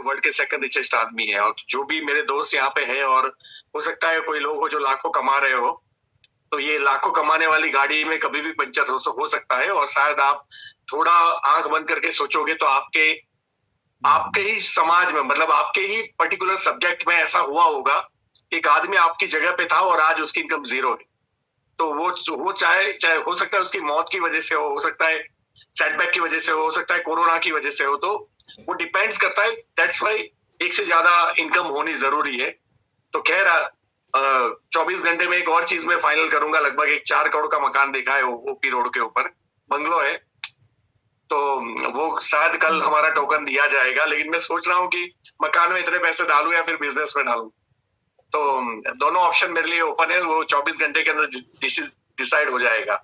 जो वर्ल्ड के second richest आदमी है, और जो भी मेरे दोस्त यहाँ पे है, और हो सकता है कोई लोग हो जो लाखों कमा रहे हो, तो ये लाखों कमाने वाली गाड़ी में कभी भी पंचर हो सकता है। और शायद आप थोड़ा आंख बंद करके सोचोगे तो आपके आपके ही समाज में, मतलब आपके ही पर्टिकुलर सब्जेक्ट में ऐसा हुआ होगा, एक आदमी आपकी जगह पे था और आज उसकी इनकम जीरो है। तो वो चाहे चाहे हो सकता है उसकी मौत की वजह से हो सकता है सेटबैक की वजह से हो सकता है कोरोना की वजह से हो, तो वो डिपेंड्स करता है। दैट्स वाई एक से ज्यादा इनकम होनी जरूरी है। तो खैर 24 घंटे में एक और चीज में फाइनल करूंगा। लगभग एक 4 करोड़ का मकान देखा है ओपी रोड के ऊपर, बंगलो है। तो वो शायद कल हमारा टोकन दिया जाएगा, लेकिन मैं सोच रहा हूँ कि मकान में इतने पैसे डालूं या फिर बिजनेस में डालूं। तो दोनों ऑप्शन मेरे लिए ओपन है, वो 24 घंटे के अंदर डिसाइड हो जाएगा।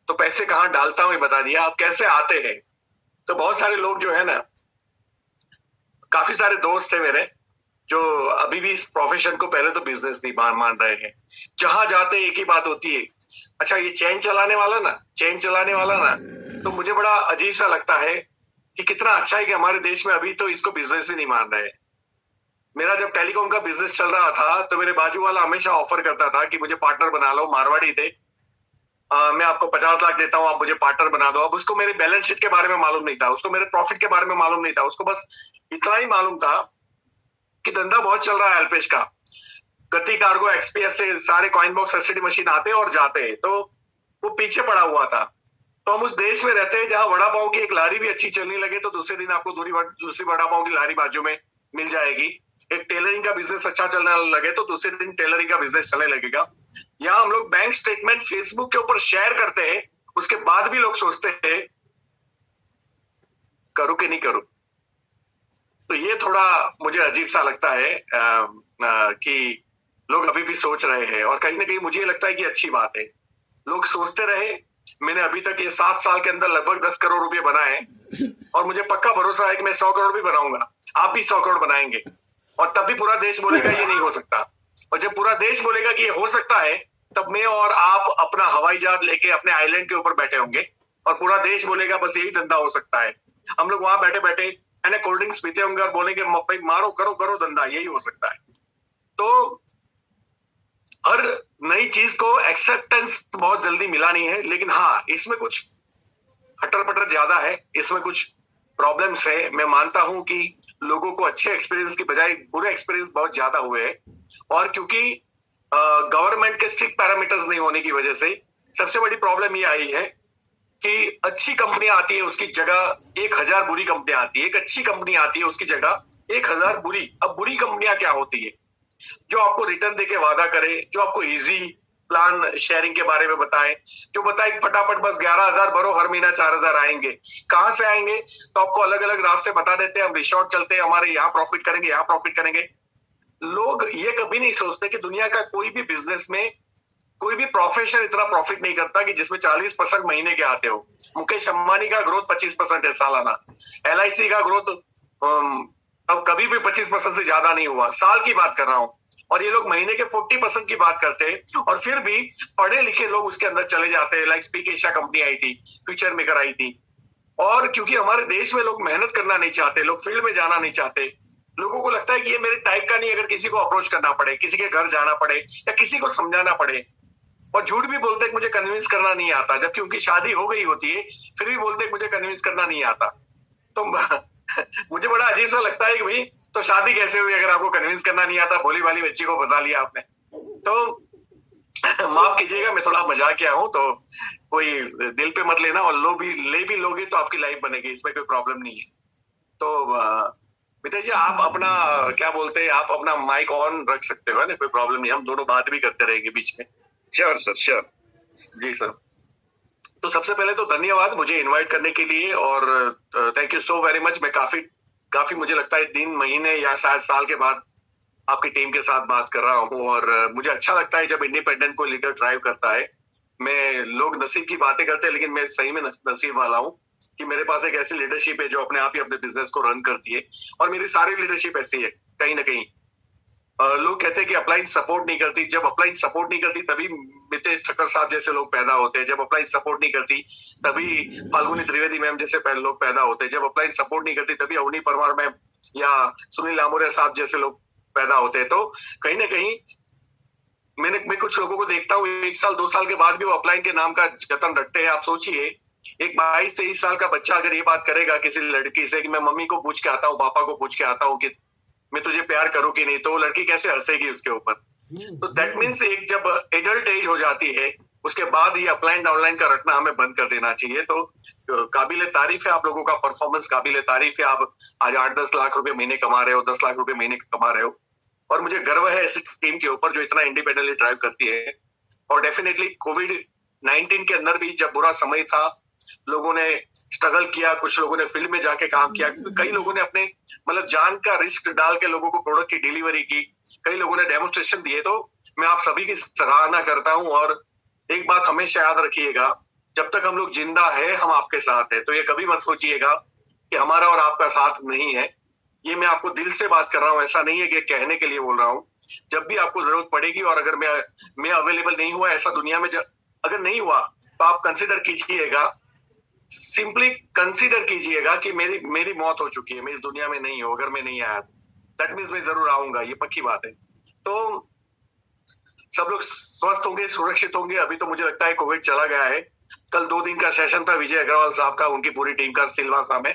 तो पैसे कहाँ डालता हूँ ये बता दिया। आप कैसे आते हैं, तो बहुत सारे लोग जो है ना, काफी सारे दोस्त है मेरे जो अभी भी इस प्रोफेशन को पहले तो बिजनेस नहीं मान रहे हैं। जहां जाते एक ही बात होती है, अच्छा ये चेन चलाने वाला ना, चेन चलाने वाला ना। तो मुझे बड़ा अजीब सा लगता है कि कितना अच्छा है कि हमारे देश में अभी तो इसको बिजनेस ही नहीं मान रहे। मेरा जब टेलीकॉम का बिजनेस चल रहा था तो मेरे बाजू वाला हमेशा ऑफर करता था कि मुझे पार्टनर बना लो, मारवाड़ी थे। मैं आपको 50 लाख देता हूँ, आप मुझे पार्टनर बना दो। अब उसको मेरे बैलेंस शीट के बारे में मालूम नहीं था, उसको मेरे प्रॉफिट के बारे में मालूम नहीं था, उसको बस इतना ही मालूम था कि धंधा बहुत चल रहा है अल्पेश का। गति कार्गो एक्सपीएस से सारे कॉइन बॉक्स एसटीडी मशीन आते और जाते हैं, तो वो पीछे पड़ा हुआ था। तो हम उस देश में रहते हैं जहां वड़ा पाव की एक लारी भी अच्छी चलने लगे तो दूसरे दिन आपको दूसरी वड़ा पाव की लारी बाजू में मिल जाएगी। एक टेलरिंग का बिजनेस अच्छा चलने लगे तो दूसरे दिन टेलरिंग का बिजनेस चलने लगेगा। यहाँ हम लोग बैंक स्टेटमेंट फेसबुक के ऊपर शेयर करते हैं, उसके बाद भी लोग सोचते हैं करूं कि नहीं करूं। तो ये थोड़ा मुझे अजीब सा लगता है कि लोग अभी भी सोच रहे हैं, और कहीं ना कहीं मुझे लगता है कि अच्छी बात है लोग सोचते रहे। मैंने अभी तक ये 7 साल के अंदर लगभग 10 करोड़ रुपए बनाए, और मुझे पक्का भरोसा है कि मैं 100 करोड़ भी बनाऊंगा, आप भी 100 करोड़ बनाएंगे। और तब भी पूरा देश बोलेगा ये नहीं हो सकता, और जब पूरा देश बोलेगा कि ये हो सकता है, तब मैं और आप अपना हवाई जहाज लेके अपने आइलैंड के ऊपर बैठे होंगे, और पूरा देश बोलेगा बस यही धंधा हो सकता है। हम लोग वहां बैठे बैठे है कोल्ड ड्रिंक्स पीते होंगे और बोलेंगे मारो करो करो धंधा, यही हो सकता है। तो हर नई चीज को एक्सेप्टेंस बहुत जल्दी मिला नहीं है, लेकिन हाँ इसमें कुछ खटर पटर ज्यादा है, इसमें कुछ प्रॉब्लम्स है। मैं मानता हूं कि लोगों को अच्छे एक्सपीरियंस की बजाय बुरे एक्सपीरियंस बहुत ज्यादा हुए हैं, और क्योंकि गवर्नमेंट के स्ट्रिक्ट पैरामीटर्स नहीं होने की वजह से सबसे बड़ी प्रॉब्लम ये आई है कि अच्छी कंपनियां आती है उसकी जगह 1000 बुरी कंपनियां आती है, एक अच्छी कंपनी आती है उसकी जगह 1000 बुरी। अब बुरी कंपनियां क्या होती है, जो आपको रिटर्न देके वादा करे, जो आपको इजी प्लान शेयरिंग के बारे में बताए, जो बताए फटाफट बस 11,000 भरो हर महीना 4,000 आएंगे। कहां से आएंगे, तो आपको अलग अलग रास्ते बता देते हैं, हम रिसोर्ट चलते हैं, हमारे यहाँ प्रॉफिट करेंगे, यहाँ प्रॉफिट करेंगे। लोग ये कभी नहीं सोचते कि दुनिया का कोई भी बिजनेस में कोई भी प्रोफेशन इतना प्रॉफिट नहीं करता कि जिसमें 40% महीने के आते हो। मुकेश अंबानी का ग्रोथ 25% है सालाना, एलआईसी का ग्रोथ अब कभी भी 25% से ज्यादा नहीं हुआ, साल की बात कर रहा हूं। और ये लोग महीने के 40% की बात करते हैं, और फिर भी पढ़े लिखे लोग उसके अंदर चले जाते हैं। लाइक स्पीक एशिया कंपनी आई थी, फ्यूचर मेकर आई थी। और क्योंकि हमारे देश में लोग मेहनत करना नहीं चाहते, लोग फील्ड में जाना नहीं चाहते, लोगों को लगता है कि ये मेरे टाइप का नहीं, अगर किसी को अप्रोच करना पड़े, किसी के घर जाना पड़े या किसी को समझाना पड़े। और झूठ भी बोलते हैं कि मुझे कन्विंस करना नहीं आता, जबकि उनकी शादी हो गई होती है, फिर भी बोलते हैं कि मुझे कन्विंस करना नहीं आता। तो मुझे बड़ा अजीब सा लगता है कि भाई तो शादी कैसे हुई अगर आपको कन्विंस करना नहीं आता, भोली वाली बच्ची को फंसा लिया आपने। तो माफ कीजिएगा, मैं थोड़ा मजाक किया हूं, तो कोई दिल पे मत लेना, और ले भी लोगे तो आपकी लाइफ बनेगी, इसमें कोई प्रॉब्लम नहीं है। तो मित्र जी आप अपना क्या बोलते हैं, आप अपना माइक ऑन रख सकते हो ना, कोई प्रॉब्लम नहीं, हम दोनों बात भी करते रहेंगे बीच में। Sure sir, sure. जी सर। तो सबसे पहले तो धन्यवाद मुझे इनवाइट करने के लिए, और thank you so very much. मैं काफी मुझे लगता है 3 महीने या शायद साल के बाद आपकी टीम के साथ बात कर रहा हूँ, और मुझे अच्छा लगता है जब इंडिपेंडेंट को लीडर ड्राइव करता है। लोग नसीब की बातें करते हैं, लेकिन मैं सही में नसीब वाला हूँ कि मेरे पास एक ऐसी लीडरशिप है जो अपने आप ही अपने बिजनेस को रन करती है, और मेरी सारी लीडरशिप ऐसी है। कहीं ना कहीं लोग कहते हैं कि अपलाइन सपोर्ट नहीं करती, जब अपलाइन सपोर्ट नहीं करती तभी मितेश ठक्कर साहब जैसे लोग पैदा होते हैं, जब अपलाइन सपोर्ट नहीं करती तभी फाल्गुनी त्रिवेदी मैम जैसे लोग पैदा होते हैं, जब अपलाइन सपोर्ट नहीं करती तभी अवनी परमार मैम या सुनील लामोरिया साहब जैसे लोग पैदा होते हैं, तो कहीं ना कहीं मैं कुछ लोगों को देखता हूँ 1 साल 2 साल के बाद भी वो अपलाइन के नाम का जतन रखते हैं। आप सोचिए, एक 22-23 साल का बच्चा अगर ये बात करेगा किसी लड़की से कि मैं मम्मी को पूछ के आता हूँ, पापा को पूछ के आता हूँ कि मैं तुझे प्यार करूँ कि नहीं, तो वो लड़की कैसे हंसेगी उसके ऊपर। तो दैट मीन्स एक जब एडल्ट एज हो जाती है उसके बाद ये अपलाइन डाउनलाइन का रटना हमें बंद कर देना चाहिए। तो काबिले तारीफ है आप लोगों का परफॉर्मेंस, काबिले तारीफ है। आप आज 8-10 लाख रुपए महीने कमा रहे हो, 10 लाख रुपए महीने कमा रहे हो, और मुझे गर्व है ऐसी टीम के ऊपर जो इतना इंडिपेंडेंटली ड्राइव करती है। और डेफिनेटली कोविड-19 के अंदर भी जब बुरा समय था, लोगों ने स्ट्रगल किया, कुछ लोगों ने फील्ड में जाके काम किया, कई लोगों ने अपने मतलब जान का रिस्क डाल के लोगों को प्रोडक्ट की डिलीवरी की, कई लोगों ने डेमोन्स्ट्रेशन दिए। तो मैं आप सभी की सराहना करता हूं। और एक बात हमेशा याद रखिएगा, जब तक हम लोग जिंदा है हम आपके साथ है। तो ये कभी मत सोचिएगा कि हमारा और आपका साथ नहीं है। ये मैं आपको दिल से बात कर रहा हूँ, ऐसा नहीं है कि कहने के लिए बोल रहा हूँ। जब भी आपको जरूरत पड़ेगी और अगर मैं अवेलेबल नहीं हुआ, ऐसा दुनिया में अगर नहीं हुआ, तो आप कंसिडर कीजिएगा, सिंपली कंसिडर कीजिएगा कि मेरी मेरी मौत हो चुकी है, मैं इस दुनिया में नहीं हूँ। अगर मैं नहीं आया दैट मीन्स मैं जरूर आऊंगा, ये पक्की बात है। तो सब लोग स्वस्थ होंगे, सुरक्षित होंगे। अभी तो मुझे लगता है कोविड चला गया है। कल 2 दिन का सेशन था विजय अग्रवाल साहब का, उनकी पूरी टीम का सिलवासा में,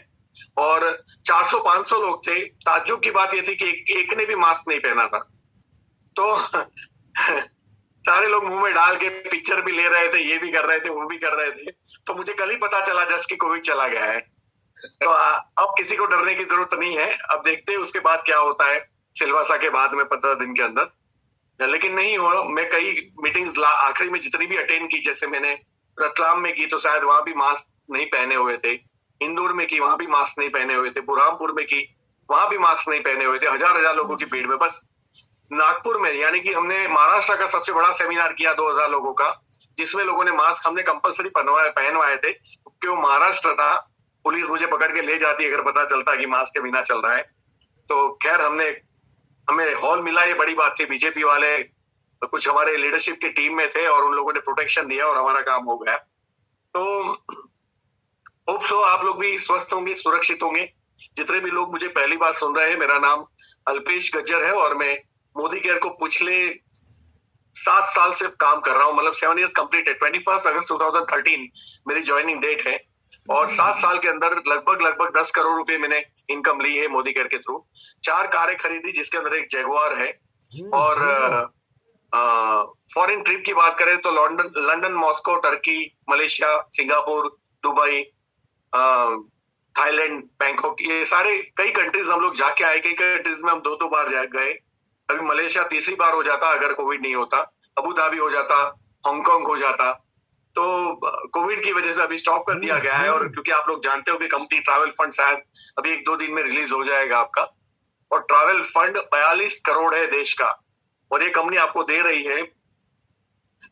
और 400-500 लोग थे। ताज्जुब की बात ये थी कि एक ने भी मास्क नहीं पहना था। तो सारे लोग मुंह में डाल के पिक्चर भी ले रहे थे, ये भी कर रहे थे, वो भी कर रहे थे। तो मुझे कल ही पता चला जस्ट कि कोविड चला गया है। तो अब किसी को डरने की जरूरत नहीं है। अब देखते हैं उसके बाद क्या होता है, सिलवासा के बाद में 15 दिन के अंदर। लेकिन नहीं हो, मैं कई मीटिंग्स आखिरी में जितनी भी अटेंड की, जैसे मैंने रतलाम में की तो शायद वहां भी मास्क नहीं पहने हुए थे, इंदौर में की वहां भी मास्क नहीं पहने हुए थे, बुरहानपुर में की वहां भी मास्क नहीं पहने हुए थे, हजार लोगों की भीड़ में। बस नागपुर में, यानी कि हमने महाराष्ट्र का सबसे बड़ा सेमिनार किया 2000 लोगों का, जिसमें लोगों ने मास्क हमने कंपलसरी पहनवाए थे, क्योंकि वो महाराष्ट्र था। पुलिस मुझे पकड़ के ले जाती अगर पता चलता कि मास्क के बिना चल रहा है। तो खैर हमें हॉल मिला, ये बड़ी बात थी। बीजेपी वाले तो कुछ हमारे लीडरशिप की टीम में थे और उन लोगों ने प्रोटेक्शन दिया और हमारा काम हो गया। तो होप सो आप लोग भी स्वस्थ होंगे, सुरक्षित होंगे। जितने भी लोग मुझे पहली बार सुन रहे हैं, मेरा नाम अल्पेश गज्जर है और मैं मोदी केयर को पिछले 7 साल से काम कर रहा हूँ। मतलब 7 ईयर्स कंप्लीट है। 21 अगस्त 2013 मेरी ज्वाइनिंग डेट है और 7 साल के अंदर लगभग 10 करोड़ रुपए मैंने इनकम ली है मोदी केयर के थ्रू। 4 कारें खरीदी, जिसके अंदर एक जगुआर है। और फॉरेन ट्रिप की बात करें तो London, Moscow, Turkey, Malaysia, Singapore, Dubai, Thailand, Bangkok, ये सारे कई कंट्रीज हम लोग जाके आए। कई कंट्रीज में हम 2-2 बार जा गए। अभी मलेशिया तीसरी बार हो जाता अगर कोविड नहीं होता, अबू धाबी हो जाता, हांगकांग हो जाता। तो कोविड की वजह से अभी स्टॉप कर दिया गया है। और क्योंकि आप लोग जानते हो कि कंपनी ट्रैवल फंड शायद अभी 1-2 दिन में रिलीज हो जाएगा आपका, और ट्रैवल फंड 42 करोड़ है देश का, और ये कंपनी आपको दे रही है।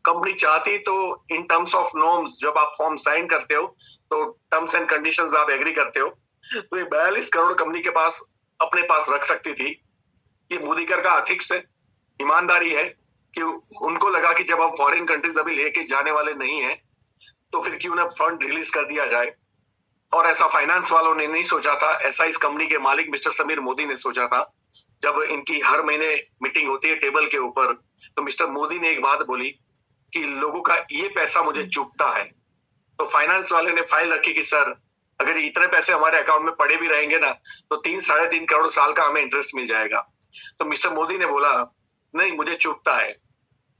कंपनी चाहती तो इन टर्म्स ऑफ नॉर्म्स, जब आप फॉर्म साइन करते हो तो टर्म्स एंड कंडीशंस आप एग्री करते हो, तो ये 42 करोड़ कंपनी के पास अपने पास रख सकती थी। ये मोदी केयर का एथिक्स है, ईमानदारी है कि उनको लगा कि जब हम फॉरेन कंट्रीज अभी लेके जाने वाले नहीं है, तो फिर क्यों ना फंड रिलीज कर दिया जाए। और ऐसा फाइनेंस वालों ने नहीं सोचा था, ऐसा इस कंपनी के मालिक मिस्टर समीर मोदी ने सोचा था। जब इनकी हर महीने मीटिंग होती है टेबल के ऊपर, तो मिस्टर मोदी ने एक बात बोली कि लोगों का ये पैसा मुझे चुभता है। तो फाइनेंस वाले ने फाइल रखी कि सर, अगर इतने पैसे हमारे अकाउंट में पड़े भी रहेंगे ना, तो 3-3.5 करोड़ साल का हमें इंटरेस्ट मिल जाएगा। तो मिस्टर मोदी ने बोला नहीं, मुझे चुभता है।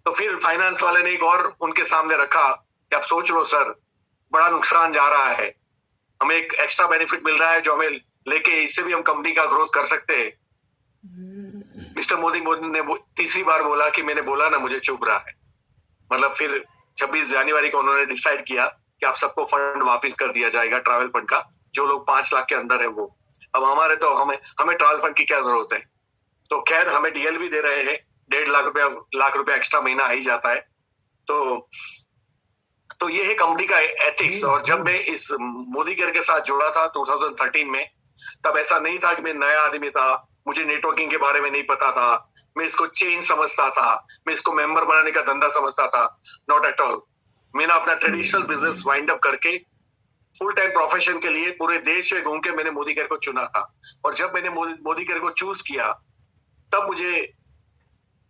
तो फिर फाइनेंस वाले ने एक और उनके सामने रखा कि आप सोच लो सर, बड़ा नुकसान जा रहा है, हमें एक एक्स्ट्रा बेनिफिट मिल रहा है जो हमें लेके इससे भी हम कंपनी का ग्रोथ कर सकते हैं। मिस्टर मोदी ने तीसरी बार बोला कि मैंने बोला ना, मुझे चुभ रहा है। मतलब फिर 26 जनवरी को उन्होंने डिसाइड किया कि आप सबको फंड वापस कर दिया जाएगा ट्रैवल फंड का, जो लोग 5 लाख के अंदर है वो। अब हमारे तो हमें ट्रैवल फंड की क्या जरूरत है। तो खैर हमें डीएल भी दे रहे हैं, 1.5 लाख रुपया एक्स्ट्रा महीना आ ही जाता है। तो ये है कंपनी का एथिक्स। और जब मैं इस मोदी केयर के साथ जुड़ा था 2013 में, तब ऐसा नहीं था कि मैं नया आदमी था, मुझे नेटवर्किंग के बारे में नहीं पता था, मैं इसको चेंज समझता था, मैं इसको मेंबर बनाने का धंधा समझता था। Not at all. मैंने अपना ट्रेडिशनल बिजनेस वाइंड अप करके फुल टाइम प्रोफेशन के लिए पूरे देश में घूम के मैंने मोदी केयर को चुना था। और जब मैंने मोदी केयर को चूज किया, तब मुझे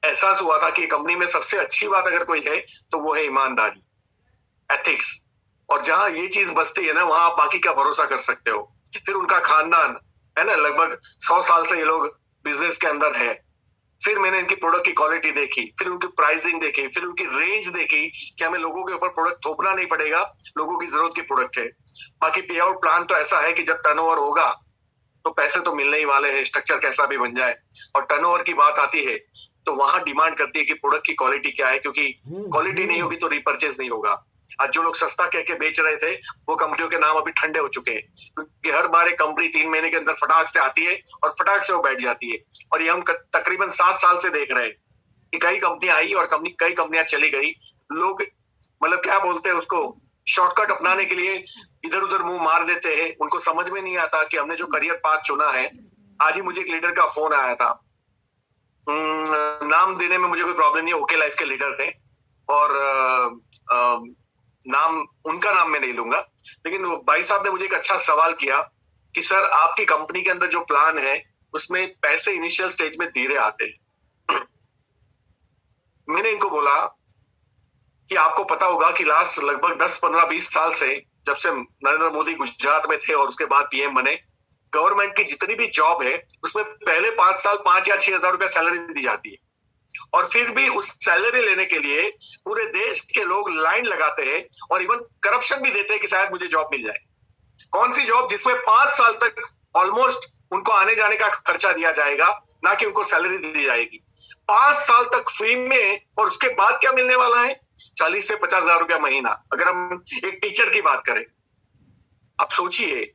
एहसास हुआ था कि कंपनी में सबसे अच्छी बात अगर कोई है तो वो है ईमानदारी, एथिक्स। और जहां ये चीज बचती है ना, वहां आप बाकी का भरोसा कर सकते हो। फिर उनका खानदान है ना, लगभग 100 साल से ये लोग बिजनेस के अंदर है। फिर मैंने इनकी प्रोडक्ट की क्वालिटी देखी, फिर उनकी प्राइसिंग देखी, फिर उनकी रेंज देखी कि हमें लोगों के ऊपर प्रोडक्ट थोपना नहीं पड़ेगा, लोगों की जरूरत की प्रोडक्ट है। बाकी पे आउट प्लान तो ऐसा है कि जब टर्नओवर होगा तो पैसे तो मिलने ही वाले हैं, स्ट्रक्चर कैसा भी बन जाए। और टर्नओवर की बात आती है तो वहां डिमांड करती है कि प्रोडक्ट की क्वालिटी क्या है, क्योंकि क्वालिटी नहीं होगी तो रिपर्चेज नहीं होगा। आज जो लोग सस्ता कह के बेच रहे थे, वो कंपनियों के नाम अभी ठंडे हो चुके हैं, क्योंकि हर बार एक कंपनी 3 महीने के अंदर फटाक से आती है और फटाक से वो बैठ जाती है। और ये हम तकरीबन 7 साल से देख रहे हैं कि कई कंपनियां आई और कई कंपनियां चली गई। लोग मतलब क्या बोलते हैं उसको, शॉर्टकट अपनाने के लिए इधर उधर मुंह मार देते हैं। उनको समझ में नहीं आता कि हमने जो करियर पाथ चुना है। आज ही मुझे एक लीडर का फोन आया था, नाम देने में मुझे कोई प्रॉब्लम नहीं है, ओके लाइफ के लीडर थे। और उनका नाम मैं नहीं लूंगा, लेकिन भाई साहब ने मुझे एक अच्छा सवाल किया कि सर आपकी कंपनी के अंदर जो प्लान है उसमें पैसे इनिशियल स्टेज में धीरे आते हैं। मैंने इनको बोला कि आपको पता होगा कि लास्ट लगभग 10, 15, 20 साल से जब से नरेंद्र मोदी गुजरात में थे और उसके बाद पीएम बने, गवर्नमेंट की जितनी भी जॉब है उसमें पहले 5 साल 5 या 6 हजार रुपया सैलरी दी जाती है। और फिर भी उस सैलरी लेने के लिए पूरे देश के लोग लाइन लगाते हैं और इवन करप्शन भी देते हैं कि शायद मुझे जॉब मिल जाए। कौन सी जॉब जिसमें 5 साल तक ऑलमोस्ट उनको आने जाने का खर्चा दिया जाएगा, ना कि उनको सैलरी दी जाएगी। 5 साल तक फ्री में, और उसके बाद क्या मिलने वाला है? 40 से 50 हजार रुपया महीना। अगर हम एक टीचर की बात करें, अब सोचिए,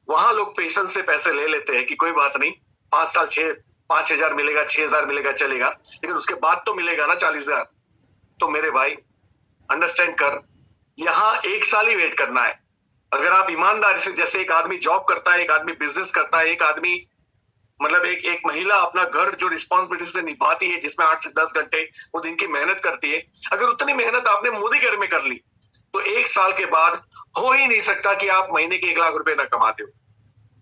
वहां लोग पेशेंस से पैसे ले लेते हैं कि कोई बात नहीं, 5 साल 5 हजार मिलेगा, 6 हजार मिलेगा, चलेगा, लेकिन उसके बाद तो मिलेगा ना 40 हजार। तो मेरे भाई अंडरस्टैंड कर, यहां 1 साल ही वेट करना है। अगर आप ईमानदारी से, जैसे एक आदमी जॉब करता है, एक आदमी बिजनेस करता है, एक आदमी मतलब एक महिला अपना घर जो रिस्पॉन्सिबिलिटी से निभाती है, जिसमें 8 से 10 घंटे वो दिन की मेहनत करती है, अगर उतनी मेहनत आपने मोदी घर में कर ली तो 1 साल के बाद हो ही नहीं सकता कि आप महीने के 1 लाख रुपए ना कमाते हो।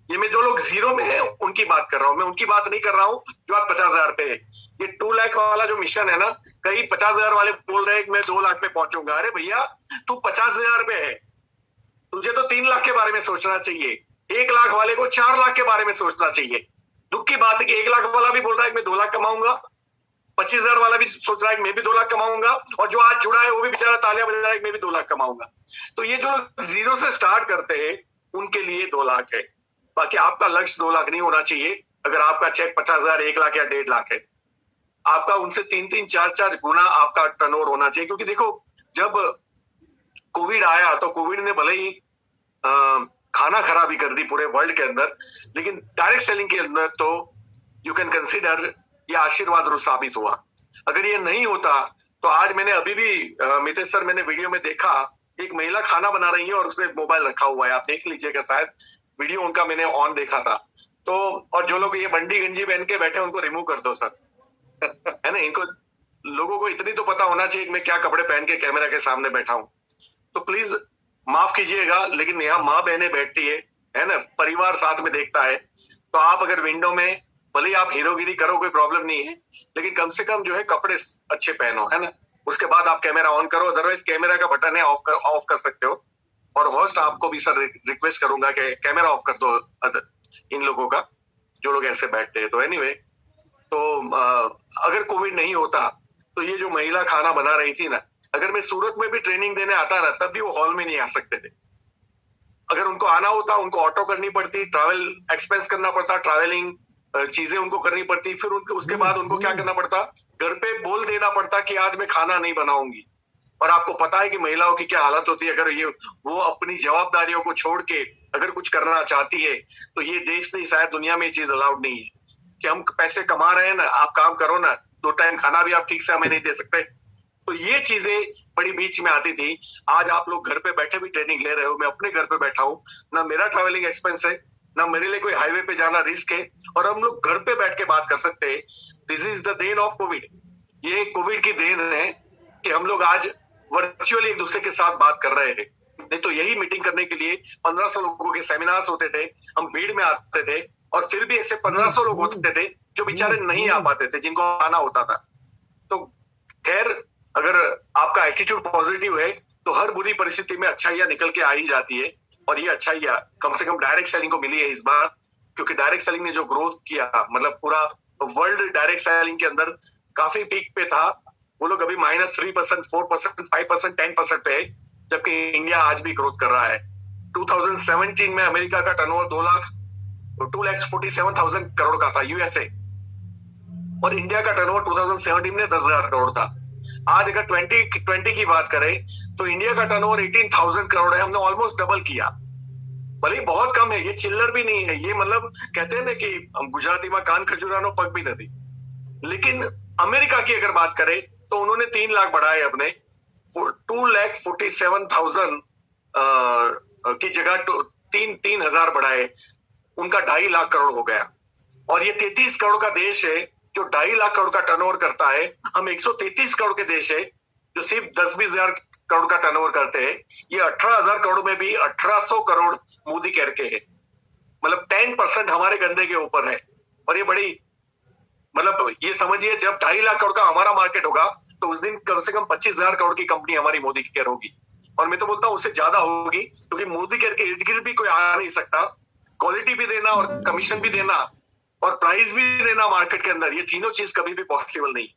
ये मैं जो लोग जीरो में है उनकी बात कर रहा हूं, मैं उनकी बात नहीं कर रहा हूं जो आज 50 हजार पे है। ये 2 लाख वाला जो मिशन है ना, कई 50 हजार वाले बोल रहे हैं कि मैं 2 लाख पे पहुंचूंगा। अरे भैया, तू 50 हजार पे है, तुझे तो 3 लाख के बारे में सोचना चाहिए। 1 लाख वाले को 4 लाख के बारे में सोचना चाहिए। दुख की बात है कि 1 लाख वाला भी बोल रहा है कि मैं 2 लाख कमाऊंगा, 25 हजार वाला भी सोच रहा है कि मैं भी 2 लाख कमाऊंगा, और जो आज जुड़ा है वो भी बेचारा तालियां बजा रहा है कि मैं भी 2 लाख कमाऊंगा। तो ये जो जीरो से स्टार्ट करते हैं उनके लिए 2 लाख है। बाकी आपका लक्ष्य 2 लाख नहीं होना चाहिए। अगर आपका चेक 50 हजार, 1 लाख या 1.5 लाख है, आपका उनसे 3-3, 4-4 गुना आपका टर्नओवर होना चाहिए। क्योंकि देखो, जब कोविड आया तो कोविड ने भले ही खाना खराबी कर दी पूरे वर्ल्ड के अंदर, लेकिन डायरेक्ट सेलिंग के अंदर तो यू कैन कंसिडर ये आशीर्वाद रूप साबित हुआ। अगर ये नहीं होता तो आज मैंने अभी भी मितेश सर, मैंने वीडियो में देखा, एक महिला खाना बना रही है और उसने मोबाइल रखा हुआ है, आप देख लीजिएगा, शायद वीडियो उनका मैंने ऑन देखा था। तो और जो लोग ये बंडी गंजी पहन के बैठे उनको रिमूव कर दो सर। है ना, इनको लोगों को इतनी तो पता होना चाहिए कि मैं क्या कपड़े पहन के कैमरा के सामने बैठा हूं। तो प्लीज माफ कीजिएगा, लेकिन यहाँ माँ बहनें बैठती है ना, परिवार साथ में देखता है। तो आप अगर विंडो में, भले आप हीरोगिरी करो, कोई प्रॉब्लम नहीं है, लेकिन कम से कम जो है कपड़े अच्छे पहनो, है ना। उसके बाद आप कैमरा ऑन करो, अदरवाइज कैमरा का बटन है, ऑफ कर सकते हो। और होस्ट आपको भी सर रिक्वेस्ट करूंगा कि कैमरा ऑफ कर दो इन लोगों का, जो लोग ऐसे बैठते हैं। तो एनीवे, तो अगर कोविड नहीं होता तो ये जो महिला खाना बना रही थी ना, अगर मैं सूरत में भी ट्रेनिंग देने आता ना, तब भी वो हॉल में नहीं आ सकते थे। अगर उनको आना होता, उनको ऑटो करनी पड़ती, ट्रैवल एक्सपेंस करना पड़ता, ट्रैवलिंग चीजें उनको करनी पड़ती, फिर उसके बाद उनको क्या करना पड़ता, घर पे बोल देना पड़ता कि आज मैं खाना नहीं बनाऊंगी। और आपको पता है कि महिलाओं की क्या हालत होती है अगर ये वो अपनी जवाबदारियों को छोड़ के अगर कुछ करना चाहती है। तो ये देश नहीं, शायद दुनिया में ये चीज अलाउड नहीं है कि हम पैसे कमा रहे हैं ना, आप काम करो ना, 2 टाइम खाना भी आप ठीक से हमें नहीं दे सकते। तो ये चीजें बड़ी बीच में आती थी। आज आप लोग घर पे बैठे भी ट्रेनिंग ले रहे हो, मैं अपने घर पे बैठा हूँ, ना मेरा ट्रैवलिंग एक्सपेंस है, ना मेरे लिए कोई हाईवे पे जाना रिस्क है, और हम लोग घर पे बैठ के बात कर सकते हैं। दिस इज द देन ऑफ कोविड। ये कोविड की देन है कि हम लोग आज वर्चुअली एक दूसरे के साथ बात कर रहे हैं। नहीं तो यही मीटिंग करने के लिए 1500 लोगों के सेमिनार्स होते थे, हम भीड़ में आते थे, और फिर भी ऐसे 1500 लोग होते थे जो बेचारे नहीं आ पाते थे, जिनको आना होता था। तो खैर, अगर आपका एटीट्यूड पॉजिटिव है तो हर बुरी परिस्थिति में अच्छाइयां निकल के आ ही जाती है, और ये अच्छाइयां कम से कम डायरेक्ट सेलिंग को मिली है इस बार, क्योंकि डायरेक्ट सेलिंग ने जो ग्रोथ किया, मतलब पूरा वर्ल्ड डायरेक्ट सेलिंग के अंदर काफी पीक पे था, वो लोग अभी -3%, 4%, 5%, 10% पे है, जबकि इंडिया आज भी ग्रोथ कर रहा है। 2017 में अमेरिका का टर्नओवर 2,47,000 करोड़ का था, यूएसए, और इंडिया का टर्नओवर 2017 में 10,000 करोड़ था। आज अगर 2020 की बात करें तो इंडिया का टर्नओवर 18,000 करोड़ है, हमने ऑलमोस्ट डबल किया। भले बहुत कम है, ये चिल्लर भी नहीं है, ये मतलब कहते हैं ना कि हम गुजराती में कान खजूरानो पग भी नहीं। लेकिन अमेरिका की अगर बात करें तो उन्होंने 3 लाख बढ़ाए अपने, 2,47,000 की जगह 3,000 बढ़ाए, उनका 2.5 लाख करोड़ हो गया। और ये 33 करोड़ का देश है जो 2.5 लाख करोड़ का टर्नओवर करता है। हम 133 करोड़ के देश है जो सिर्फ 10-20 हजार करोड़ का टर्नओवर करते हैं। ये 18,000 करोड़ में भी 1800 करोड़ मोदी केयर के है, मतलब 10% हमारे गंदे के ऊपर है। और ये बड़ी, मतलब ये समझिए, जब 2.5 लाख करोड़ का हमारा मार्केट होगा तो उस दिन कम से कम 25,000 करोड़ की कंपनी हमारी मोदी केयर होगी, और मैं तो बोलता हूं उससे ज्यादा होगी, क्योंकि मोदी केयर के इर्द गिर्द भी कोई आ नहीं सकता। क्वालिटी भी देना और कमीशन भी देना और प्राइस भी देना मार्केट के अंदर, ये तीनों चीज कभी भी पॉसिबल नहीं।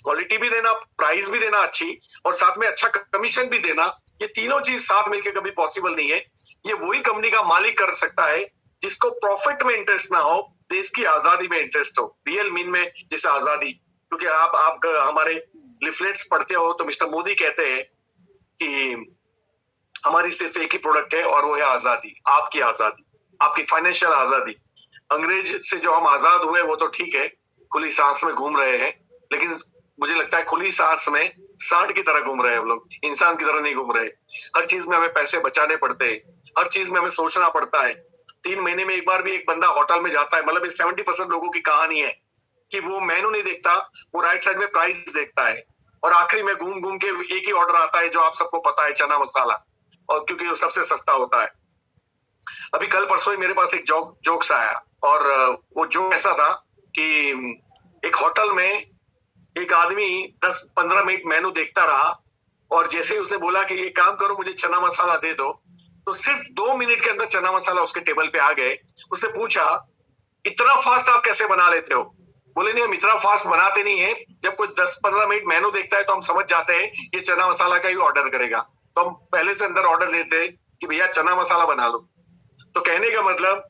क्वालिटी भी देना, प्राइस भी देना अच्छी, और साथ में अच्छा कमीशन भी देना, ये तीनों चीज साथ मिलकर कभी पॉसिबल नहीं है। ये वही कंपनी का मालिक कर सकता है जिसको प्रॉफिट में इंटरेस्ट ना हो, देश की आजादी में इंटरेस्ट हो, रियल मीन में जैसे आजादी। क्योंकि आप हमारे लिफलेट्स पढ़ते हो तो मिस्टर मोदी कहते हैं कि हमारी सिर्फ एक ही प्रोडक्ट है और वो है आजादी, आपकी आजादी, आपकी फाइनेंशियल आजादी। अंग्रेज से जो हम आजाद हुए वो तो ठीक है, खुली सांस में घूम रहे हैं, लेकिन मुझे लगता है खुली सांस में सांड की तरह घूम रहे हैं हम लोग, इंसान की तरह नहीं घूम रहे। हर चीज में हमें पैसे बचाने पड़ते हैं, हर चीज में हमें सोचना पड़ता है। 3 महीने में एक बार भी एक बंदा होटल में जाता है, मतलब 70% लोगों की कहानी है कि वो मेनू नहीं देखता, वो राइट साइड में प्राइस देखता है, और आखिरी में घूम घूम के एक ही ऑर्डर आता है जो आप सबको पता है, चना मसाला, और क्योंकि वो सबसे सस्ता होता है। अभी कल परसों ही मेरे पास एक जोक्स आया, और वो जोक ऐसा था कि एक होटल में एक आदमी 10-15 मिनट मेनू देखता रहा, और जैसे ही उसने बोला कि ये काम करो, मुझे चना मसाला दे दो, तो सिर्फ 2 मिनट के अंदर चना मसाला उसके टेबल पे आ गए। उसने पूछा, इतना फास्ट आप कैसे बना लेते हो? बोले, नहीं, हम इतना फास्ट बनाते नहीं है, जब कोई 10-15 मिनट मेनू देखता है तो हम समझ जाते हैं ये चना मसाला का ही ऑर्डर करेगा, तो हम पहले से अंदर ऑर्डर देते हैं कि भैया चना मसाला बना लो। तो कहने का मतलब,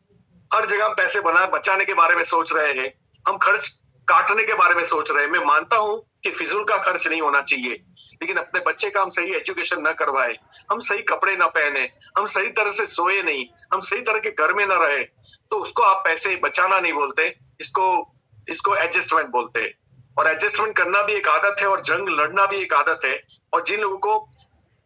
हर जगह पैसे बचाने के बारे में सोच रहे हैं, हम खर्च काटने के बारे में सोच रहे हैं। मैं मानता हूं कि फिजूल का खर्च नहीं होना चाहिए, लेकिन अपने बच्चे का हम सही एजुकेशन न करवाए, हम सही कपड़े न पहने, हम सही तरह से सोए नहीं, हम सही तरह के घर में न रहे, तो उसको आप पैसे बचाना नहीं बोलते, इसको एडजस्टमेंट बोलते हैं। और एडजस्टमेंट करना भी एक आदत है, और जंग लड़ना भी एक आदत है। और जिन लोगों को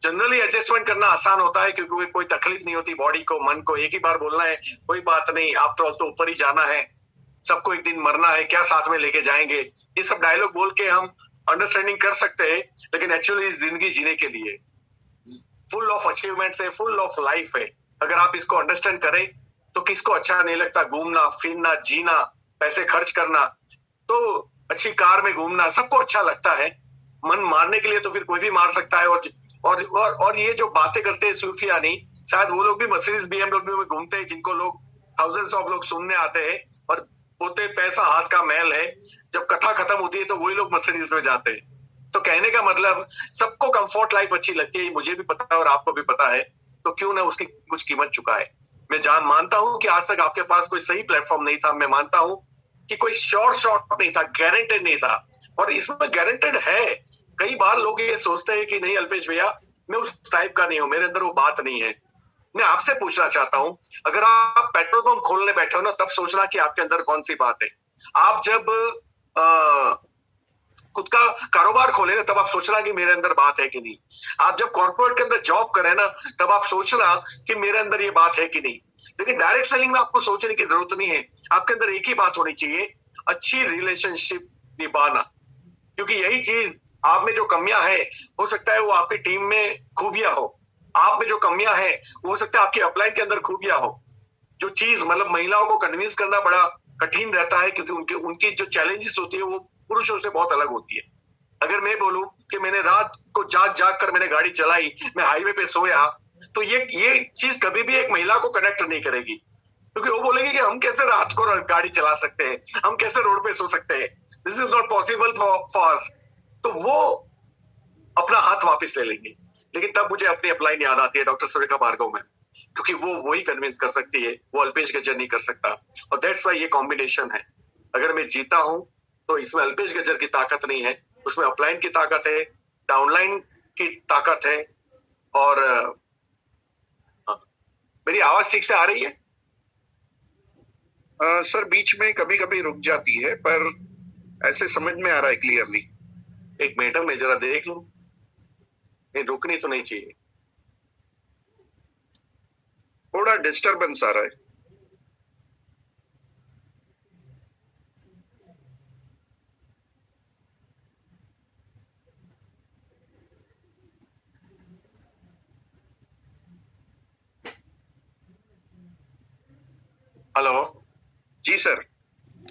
जनरली एडजस्टमेंट करना आसान होता है क्योंकि कोई तकलीफ नहीं होती बॉडी को, मन को, एक ही बार बोलना है, कोई बात नहीं, आफ्टर ऑल तो ऊपर ही जाना है, सबको एक दिन मरना है, क्या साथ में लेके जाएंगे, ये सब डायलॉग बोल के हम अंडरस्टैंडिंग कर सकते हैं। लेकिन एक्चुअली जिंदगी जीने के लिए फुल ऑफ अचीवमेंट्स है, फुल ऑफ लाइफ है। अगर आप इसको अंडरस्टैंड करें तो किसको अच्छा नहीं लगता घूमना फिरना, जीना, पैसे खर्च करना, तो अच्छी कार में घूमना सबको अच्छा लगता है। मन मारने के लिए तो फिर कोई भी मार सकता है। और ये जो बातें करते हैं सूफियानी, शायद वो लोग भी मर्सिडीज BMW में घूमते हैं, जिनको लोग थाउजेंड्स ऑफ लोग सुनने आते हैं, और बोलते पैसा हाथ का मैल है। जब कथा खत्म होती है तो वही लोग मर्सिडीज में जाते हैं। तो कहने का मतलब, सबको कंफर्ट लाइफ अच्छी लगती है, मुझे भी पता है और आपको भी पता है, तो क्यों ना उसकी कुछ कीमत चुकाए। मैं मानता हूं कि आज तक आपके पास कोई सही प्लेटफॉर्म नहीं था। मैं मानता हूं कि कोई शॉर्ट नहीं था, गारंटेड नहीं था, और इसमें गारंटेड है। कई बार लोग ये सोचते हैं कि नहीं अल्पेश भैया, मैं उस टाइप का नहीं हूं, मेरे अंदर वो बात नहीं है। मैं आपसे पूछना चाहता हूं, अगर आप पेट्रोल पंप खोलने बैठे हो ना, तब सोचना कि आपके अंदर कौन सी बात है। आप जब खुद का कारोबार खोले ना, तब आप सोचना कि मेरे अंदर बात है कि नहीं। आप जब कॉर्पोरेट के अंदर जॉब करें ना, तब आप सोचना कि मेरे अंदर ये बात है कि नहीं। लेकिन डायरेक्ट सेलिंग में आपको सोचने की जरूरत नहीं है, आपके अंदर एक ही बात होनी चाहिए, अच्छी रिलेशनशिप निभाना। क्योंकि यही चीज आप में जो कमियां है, हो सकता है वो आपकी टीम में खूबियां हो, आप में जो कमियां हैं वो हो सकता है आपकी अपलाइन के अंदर खूबियां हो। जो चीज मतलब महिलाओं को कन्विंस करना बड़ा कठिन रहता है, क्योंकि उनके उनकी जो चैलेंजेस होती है वो पुरुषों से बहुत अलग होती है। अगर मैं बोलूं कि मैंने रात को जाग जाग कर मैंने गाड़ी चलाई, मैं हाईवे पे सोया, तो ये चीज कभी भी एक महिला को कनेक्ट नहीं करेगी, क्योंकि वो बोलेगी कि हम कैसे रात को गाड़ी चला सकते हैं, हम कैसे रोड पे सो सकते हैं, this is not possible for us. तो वो अपना हाथ वापस ले लेंगे। लेकिन तब मुझे अपनी अपलाइन याद आती है डॉक्टर सुरेखा भार्गव में, क्योंकि वो वही कन्विंस कर सकती है, वो अल्पेश गज्जर नहीं कर सकता। और दैट्स व्हाई ये कॉम्बिनेशन है। अगर मैं जीता हूं तो इसमें अल्पेश गज्जर की ताकत नहीं है, उसमें अपलाइन की ताकत है, डाउनलाइन की ताकत है। और मेरी आवाज ठीक से आ रही है? सर बीच में कभी कभी रुक जाती है, पर ऐसे समझ में आ रहा है क्लियरली। एक मिनट मैं जरा देख लूं, नहीं रुकनी तो नहीं चाहिए। थोड़ा डिस्टरबेंस आ रहा है। हेलो जी सर।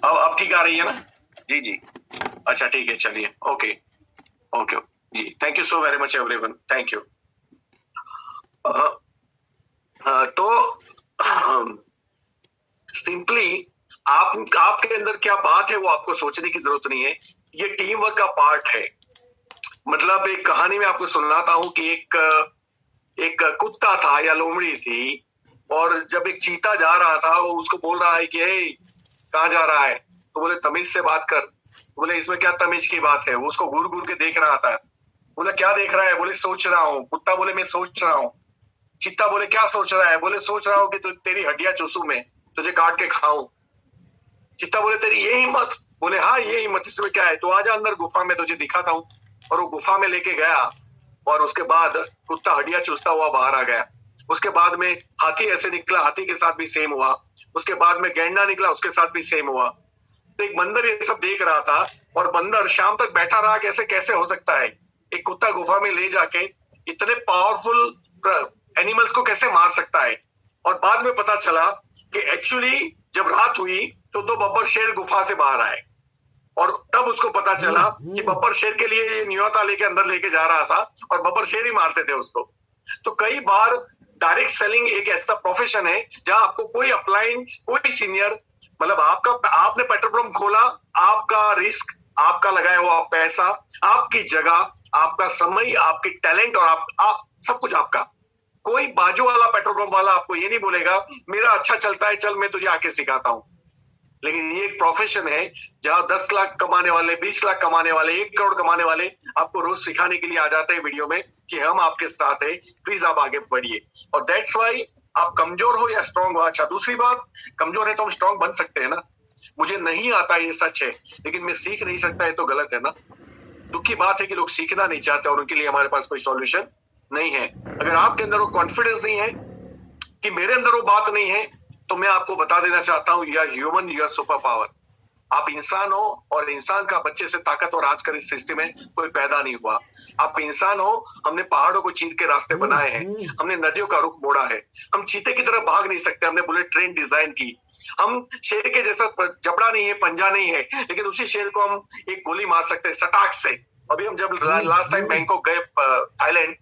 अब ठीक आ रही है ना? जी जी। अच्छा ठीक है, चलिए। ओके ओके जी, thank you so very much everyone, thank you. तो सिंपली आपके अंदर क्या बात है वो आपको सोचने की जरूरत नहीं है, ये टीम वर्क का पार्ट है। मतलब एक कहानी में आपको सुनाता हूं कि एक कुत्ता था या लोमड़ी थी, और जब एक चीता जा रहा था वो उसको बोल रहा है कि कहाँ जा रहा है, तो बोले तमीज से बात कर। बोले इसमें क्या तमीज की बात है? वो उसको घूर घूर के देख रहा था। बोले क्या देख रहा है? बोले सोच रहा हूँ। कुत्ता बोले मैं सोच रहा हूँ। चीता बोले क्या सोच रहा है? बोले सोच रहा हूँ कि तेरी हड्डियां चूसू मैं, तुझे काट के खाऊं। चीता बोले तेरी ये हिम्मत? बोले हाँ ये हिम्मत, इसमें क्या है, तो आजा अंदर गुफा में तुझे दिखाता हूँ। और वो गुफा में लेके गया, और उसके बाद कुत्ता हड्डियां चूसता हुआ बाहर आ गया। उसके बाद में हाथी ऐसे निकला, हाथी के साथ भी सेम हुआ। उसके बाद में गैंडा निकला, उसके साथ भी सेम हुआ। तो एक बंदर ये सब देख रहा था, और बंदर शाम तक बैठा रहा, कैसे कैसे हो सकता है एक कुत्ता गुफा में ले जाके इतने पावरफुल एनिमल्स को कैसे मार सकता है। और बाद में पता चला कि एक्चुअली जब रात हुई तो दो बब्बर शेर गुफा से बाहर आए, और तब उसको पता चला कि बब्बर शेर के लिए ये न्योता लेके अंदर लेके जा रहा था, और बब्बर शेर ही मारते थे उसको। तो कई बार डायरेक्ट सेलिंग एक ऐसा प्रोफेशन है जहां आपको कोई अपलाइन, कोई सीनियर, मतलब आपने पेट्रोल पंप खोला, आपका रिस्क, आपका लगाया हुआ पैसा, आपकी जगह, आपका समय, आपकी टैलेंट, और आप सब कुछ आपका। कोई बाजू वाला पेट्रोल पंप वाला आपको ये नहीं बोलेगा मेरा अच्छा चलता है, चल मैं तुझे आके सिखाता हूं। लेकिन ये एक प्रोफेशन है जहां 10 लाख कमाने वाले, 20 लाख कमाने वाले, 1 करोड़ कमाने वाले आपको रोज सिखाने के लिए आ जाते हैं वीडियो में कि हम आपके साथ हैं, प्लीज आप आगे बढ़िए। और दैट्स वाई आप कमजोर हो या स्ट्रांग हो। अच्छा दूसरी बात, कमजोर है तो हम स्ट्रांग बन सकते हैं ना। मुझे नहीं आता ये सच है, लेकिन मैं सीख नहीं सकता है तो गलत है ना। दुख की बात है कि लोग सीखना नहीं चाहते, और उनके लिए हमारे पास कोई सॉल्यूशन नहीं है। अगर आपके अंदर वो कॉन्फिडेंस नहीं है कि मेरे अंदर वो बात नहीं है, तो मैं आपको बता देना चाहता हूं you are human, you are super power. आप इंसान हो, और इंसान का बच्चे से ताकतवर आज कर इस सृष्टि में कोई पैदा नहीं हुआ। आप इंसान हो, हमने पहाड़ों को चीर के रास्ते बनाए हैं, हमने नदियों का रुख मोड़ा है। हम चीते की तरह भाग नहीं सकते, हमने बुलेट ट्रेन डिजाइन की। हम शेर के जैसा जबड़ा नहीं है, पंजा नहीं है, लेकिन उसी शेर को हम एक गोली मार सकते हैं सटाक से। अभी हम जब लास्ट टाइम बैंकॉक गए थाईलैंड,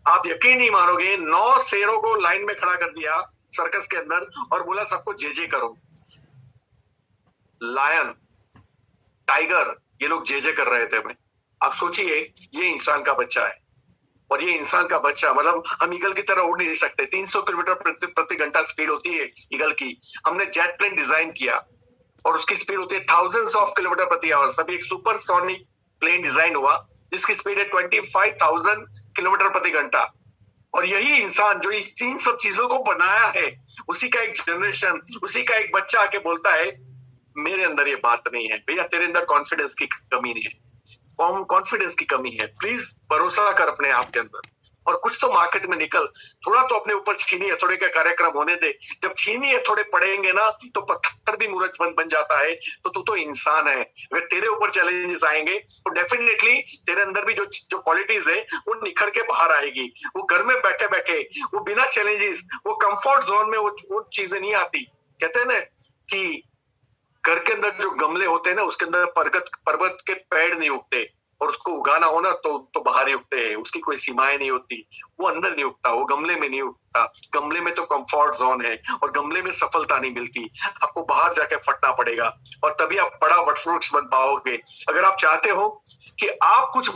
आप यकीन नहीं मारोगे, 9 शेरों को लाइन में खड़ा कर दिया सर्कस के अंदर, और बोला सबको जे करो। लायन, टाइगर, ये लोग जे कर रहे थे में। आप सोचिए ये इंसान का बच्चा है, और ये इंसान का बच्चा, मतलब हम ईगल की तरह उड़ नहीं सकते। 300 किलोमीटर प्रति घंटा स्पीड होती है ईगल की। हमने जेट प्लेन डिजाइन किया, और उसकी स्पीड होती है थाउजेंड्स ऑफ किलोमीटर प्रति आवर। सभी एक सुपरसोनिक प्लेन डिजाइन हुआ जिसकी स्पीड है 25,000 किलोमीटर प्रति घंटा। और यही इंसान जो इन सब चीजों को बनाया है, उसी का एक जनरेशन, उसी का एक बच्चा आके बोलता है मेरे अंदर ये बात नहीं है। भैया तेरे अंदर कॉन्फिडेंस की कमी नहीं है, कॉन्फिडेंस की कमी है। प्लीज भरोसा कर अपने आप के अंदर। और कुछ तो मार्केट में निकल, थोड़ा तो अपने ऊपर छीनी हथौड़े का कार्यक्रम होने दे। जब छीनी हथौड़े पड़ेंगे ना तो पत्थर भी मूर्त बन जाता है। तो तू तो इंसान है, अगर तेरे ऊपर चैलेंजेस आएंगे तो डेफिनेटली तेरे अंदर भी जो जो क्वालिटीज है वो निखर के बाहर आएगी। वो घर में बैठे बैठे, वो बिना चैलेंजेस, वो कंफर्ट जोन में वो चीजें नहीं आती। कहते हैं ना कि घर के अंदर जो गमले होते हैं ना, उसके अंदर पर्वत के पेड़ नहीं उगते, और उसको उगाना हो ना तो बाहर ही उगते हैं, उसकी कोई सीमाएं नहीं होती। वो अंदर नहीं उगता, वो गमले में नहीं उगता। गमले में तो कंफर्ट जोन है, और गमले में सफलता नहीं मिलती, आपको बाहर जाके फटना पड़ेगा, और तभी आप बड़ा वटवृक्ष बन पाओगे। अगर आप चाहते हो कि आप कुछ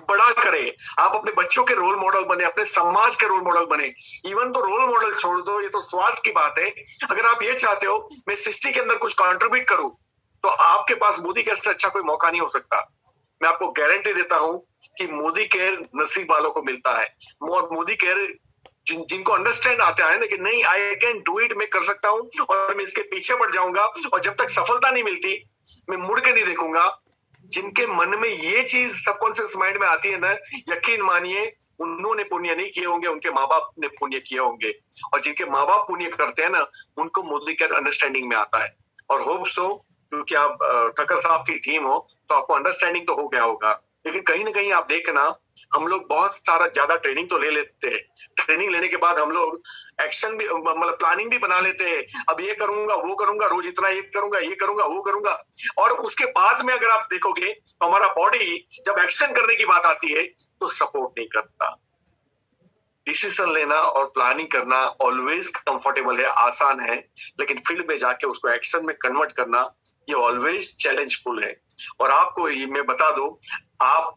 बड़ा करें, आप अपने बच्चों के रोल मॉडल बने, अपने समाज के रोल मॉडल बने। इवन तो रोल मॉडल छोड़ दो, ये तो स्वार्थ की बात है। अगर आप ये चाहते हो मैं सृष्टि के अंदर कुछ कंट्रीब्यूट करूं, तो आपके पास मोदी केयर से अच्छा कोई मौका नहीं हो सकता। मैं आपको गारंटी देता हूं कि मोदी केयर नसीब वालों को मिलता है। मोदी केयर जिनको अंडरस्टैंड आता है ना कि नहीं, आई कैन डू इट, मैं कर सकता हूं, और मैं इसके पीछे बढ़ जाऊंगा, और जब तक सफलता नहीं मिलती मैं मुड़ के नहीं देखूंगा। जिनके मन में ये चीज सबकॉन्शियस माइंड में आती है ना, यकीन मानिए उन्होंने पुण्य नहीं किए होंगे, उनके माँ बाप ने पुण्य किए होंगे। और जिनके माँ बाप पुण्य करते हैं ना, उनको मोदी केयर अंडरस्टैंडिंग में आता है। और होप सो, क्योंकि आप ठक्कर साहब की टीम हो तो आपको अंडरस्टैंडिंग तो हो गया होगा। लेकिन कहीं ना कहीं आप देखना, हम लोग बहुत सारा ज्यादा ट्रेनिंग तो ले लेते हैं। ट्रेनिंग लेने के बाद हम लोग एक्शन भी, मतलब प्लानिंग भी बना लेते हैं। अब ये करूंगा, वो करूंगा, रोज इतना ये करूंगा, ये करूंगा, वो करूंगा। और उसके बाद में अगर आप देखोगे तो हमारा बॉडी जब एक्शन करने की बात आती है तो सपोर्ट नहीं करता। डिसीजन लेना और प्लानिंग करना ऑलवेज कंफर्टेबल है, आसान है, लेकिन फील्ड में जाके उसको एक्शन में कन्वर्ट करना ये ऑलवेज चैलेंजफुल है। और आपको ये मैं बता दूं, आप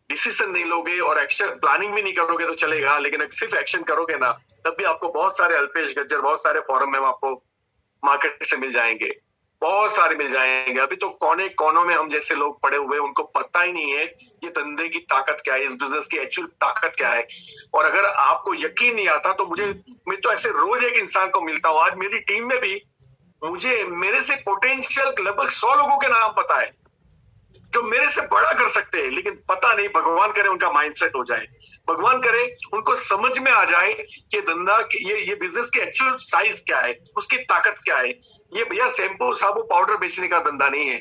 डिसीजन नहीं लोगे और एक्शन प्लानिंग भी नहीं करोगे तो चलेगा, लेकिन सिर्फ एक्शन करोगे ना, तब भी आपको बहुत सारे अल्पेश गज्जर, बहुत सारे फॉरम में आपको मार्केट से मिल जाएंगे, बहुत सारे मिल जाएंगे। अभी तो कोने कोनों में हम जैसे लोग पड़े हुए, उनको पता ही नहीं है ये धंधे की ताकत क्या है, इस बिजनेस की एक्चुअल ताकत क्या है। और अगर आपको यकीन नहीं आता तो मैं तो ऐसे रोज एक इंसान को मिलता हूँ। आज मेरी टीम में भी मुझे मेरे से पोटेंशियल लगभग 100 लोगों के नाम पता है जो मेरे से बड़ा कर सकते हैं, लेकिन पता नहीं, भगवान करे उनका माइंडसेट हो जाए, भगवान करे उनको समझ में आ जाए कि धंधा, ये बिजनेस की एक्चुअल साइज क्या है, उसकी ताकत क्या है। ये भैया शैम्पू साबु पाउडर बेचने का धंधा नहीं है,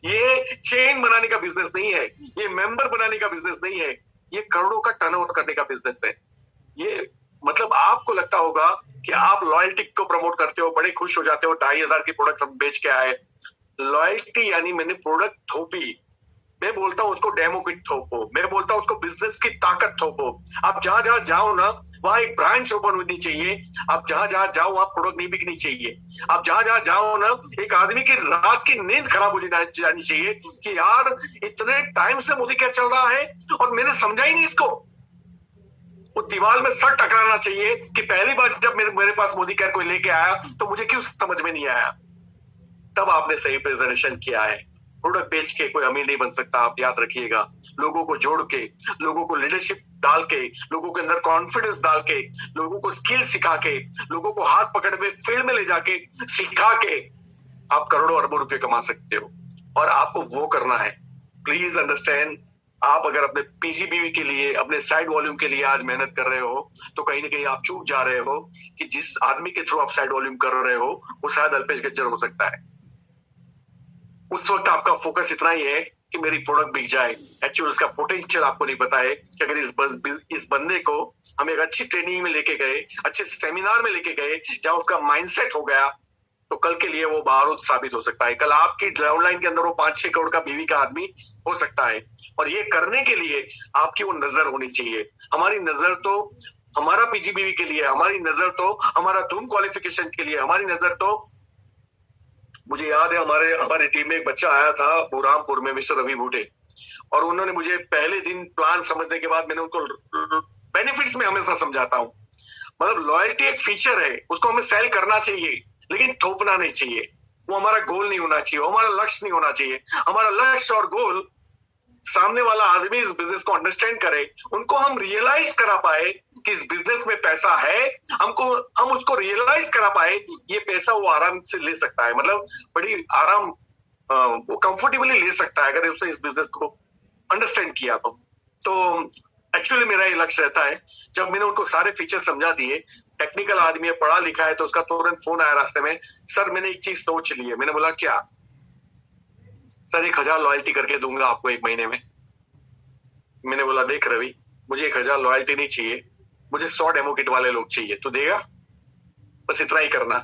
ये चेन बनाने का बिजनेस नहीं है, ये मेंबर बनाने का बिजनेस नहीं है, ये करोड़ों का टर्नओवर करने का बिजनेस है। ये मतलब आपको लगता होगा कि आप लॉयल्टी को प्रमोट करते हो, बड़े खुश हो जाते हो, 2,500 की प्रोडक्ट हम बेच के आए। लॉयल्टी यानी मैंने प्रोडक्ट थोपी, मैं बोलता हूँ उसको डेमो किट थोपो, मैं बोलता हूँ उसको बिजनेस की ताकत थोपो। आप जहां जहां जाओ ना, वहां एक ब्रांच ओपन होनी चाहिए। आप जहां जहां जाओ वहां प्रोडक्ट नहीं बिकनी चाहिए। आप जहां जहां जाओ ना, एक आदमी की रात की नींद खराब हो जानी चाहिए कि यार इतने टाइम से मोदी क्या चल रहा है और मैंने समझा ही नहीं इसको। वो दीवार में सर टकराना चाहिए कि पहली बार जब मेरे पास मोदी केयर कोई लेके आया तो मुझे क्यों समझ में नहीं आया। तब आपने सही प्रेजेंटेशन किया है। प्रोडक्ट बेच के कोई अमीर नहीं बन सकता, आप याद रखिएगा। लोगों को जोड़ के, लोगों को लीडरशिप डाल के, लोगों के अंदर कॉन्फिडेंस डाल के, लोगों को स्किल सिखा के, लोगों को हाथ पकड़ के फील्ड में ले जाके सिखा के आप करोड़ों अरबों रुपए कमा सकते हो। और आपको वो करना है। प्लीज अंडरस्टैंड, आप अगर अपने पीजीबीवी के लिए, अपने साइड वॉल्यूम के लिए आज मेहनत कर रहे हो तो कहीं ना कहीं आप चूक जा रहे हो कि जिस आदमी के थ्रू आप साइड वॉल्यूम कर रहे हो वो शायद अल्पेश गज्जर हो सकता है। उस वक्त आपका फोकस इतना ही है कि मेरी प्रोडक्ट बिक जाए। एक्चुअली उसका पोटेंशियल आपको नहीं पता है कि अगर इस बंदे को हम एक अच्छी ट्रेनिंग में लेके गए, अच्छे सेमिनार में लेके गए, जहां उसका माइंडसेट हो गया, तो कल के लिए वो बारूद साबित हो सकता है। कल आपकी डाउनलाइन के अंदर वो 5-6 करोड़ का बीवी का आदमी हो सकता है। और ये करने के लिए आपकी वो नजर होनी चाहिए। हमारी नजर तो हमारा पीजीबीवी के लिए, हमारी नजर तो हमारा धूम क्वालिफिकेशन के लिए, हमारी नजर तो, मुझे याद है हमारे टीम में एक बच्चा आया था बुरहानपुर में, मिस्टर रवि बूटे, और उन्होंने मुझे पहले दिन प्लान समझने के बाद मैंने उनको बेनिफिट्स में हमेशा समझाता हूँ। मतलब लॉयल्टी एक फीचर है, उसको हमें सेल करना चाहिए लेकिन थोपना नहीं चाहिए। वो हमारा गोल नहीं होना चाहिए, वो हमारा लक्ष्य नहीं होना चाहिए। हमारा लक्ष्य और गोल सामने वाला आदमी इस बिजनेस को अंडरस्टैंड करे, उनको हम रियलाइज करा पाए कि इस बिजनेस में पैसा है, हम उसको रियलाइज करा पाए ये पैसा वो आराम से ले सकता है, मतलब बड़ी आराम वो कंफर्टेबली ले सकता है अगर उसने इस बिजनेस को अंडरस्टैंड किया तो एक्चुअली मेरा ये लक्ष्य रहता है, जब मैंने उनको सारे फीचर समझा दिए, टेक्निकल आदमी है, पढ़ा लिखा है, तो उसका तुरंत फोन आया रास्ते में, सर मैंने एक चीज सोच ली है। मैंने बोला क्या? सर 1,000 लॉयल्टी करके दूंगा आपको 1 महीने में। मैंने बोला देख रवि, मुझे 1,000 लॉयल्टी नहीं चाहिए, मुझे 100 डेमो किट वाले लोग चाहिए, तो देगा? बस इतना ही करना,